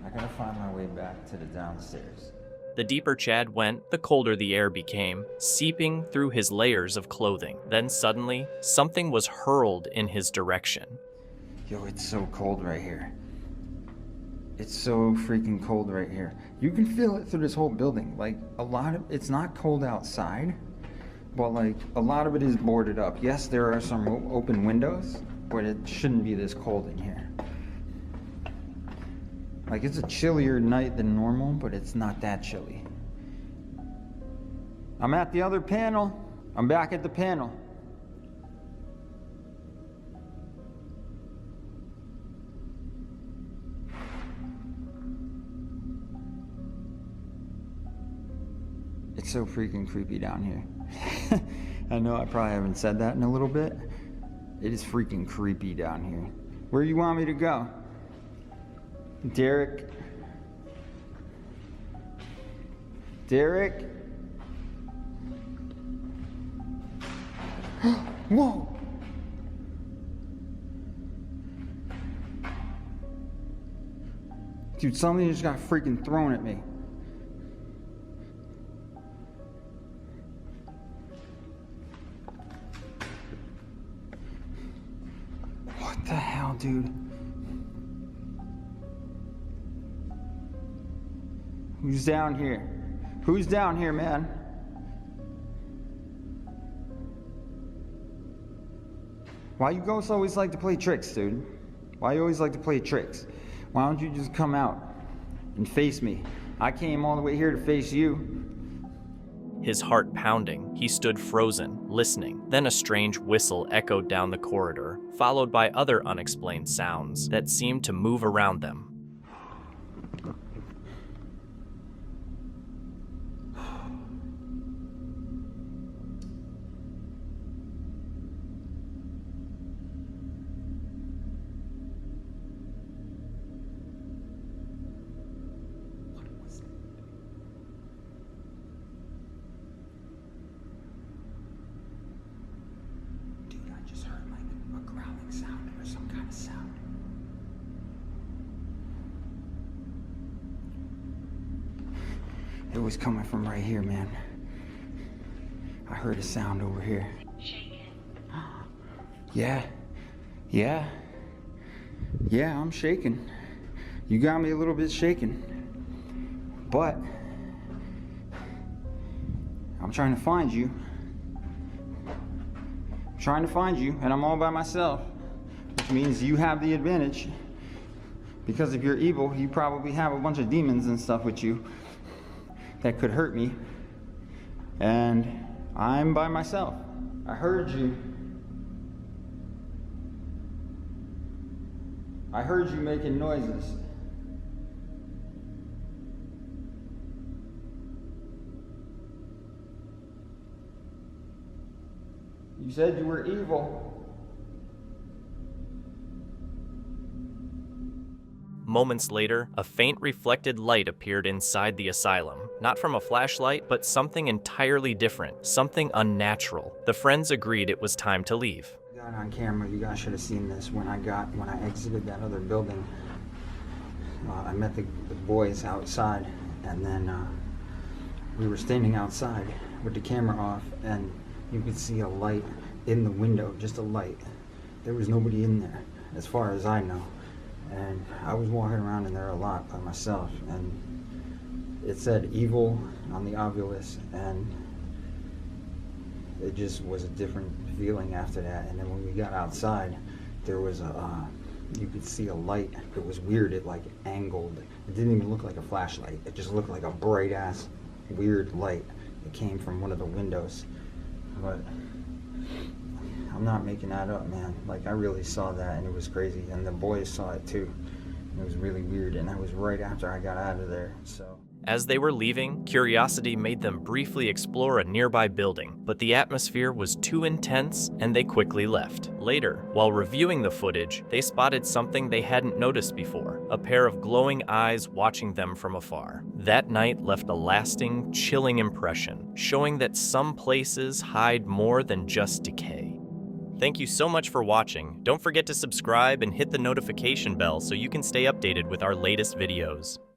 I gotta find my way back to the downstairs. The deeper Chad went, the colder the air became, seeping through his layers of clothing. Then suddenly, something was hurled in his direction. Yo, it's so cold right here. It's so freaking cold right here. You can feel it through this whole building. Like, it's not cold outside, but like, a lot of it is boarded up. Yes, there are some open windows, but it shouldn't be this cold in here. Like, it's a chillier night than normal, but it's not that chilly. I'm at the other panel. I'm back at the panel. It's so freaking creepy down here. I know I probably haven't said that in a little bit. It is freaking creepy down here. Where you want me to go? Derek? Derek? Whoa! Dude, something just got freaking thrown at me. What the hell, dude? Who's down here? Who's down here, man? Why you ghosts always like to play tricks, dude? Why you always like to play tricks? Why don't you just come out and face me? I came all the way here to face you. His heart pounding, he stood frozen, listening. Then a strange whistle echoed down the corridor, followed by other unexplained sounds that seemed to move around them. It was coming from right here, man. I heard a sound over here. Yeah. Yeah, I'm shaking. You got me a little bit shaken. But I'm trying to find you. I'm trying to find you, and I'm all by myself, which means you have the advantage. Because if you're evil, you probably have a bunch of demons and stuff with you that could hurt me. And I'm by myself. I heard you. I heard you making noises. You said you were evil. Moments later, a faint reflected light appeared inside the asylum. Not from a flashlight, but something entirely different, something unnatural. The friends agreed it was time to leave. Got on camera, you guys should have seen this when I exited that other building. I met the boys outside, and then we were standing outside with the camera off, and you could see a light in the window, just a light. There was nobody in there, as far as I know. And I was walking around in there a lot by myself, and it said evil on the obelisk, and it just was a different feeling after that. And then when we got outside, there was you could see a light. It was weird, it like angled. It didn't even look like a flashlight. It just looked like a bright ass weird light. It came from one of the windows. But I'm not making that up, man. Like, I really saw that, and it was crazy. And the boys saw it too. It was really weird, and that was right after I got out of there, so. As they were leaving, curiosity made them briefly explore a nearby building, but the atmosphere was too intense and they quickly left. Later, while reviewing the footage, they spotted something they hadn't noticed before, a pair of glowing eyes watching them from afar. That night left a lasting, chilling impression, showing that some places hide more than just decay. Thank you so much for watching. Don't forget to subscribe and hit the notification bell so you can stay updated with our latest videos.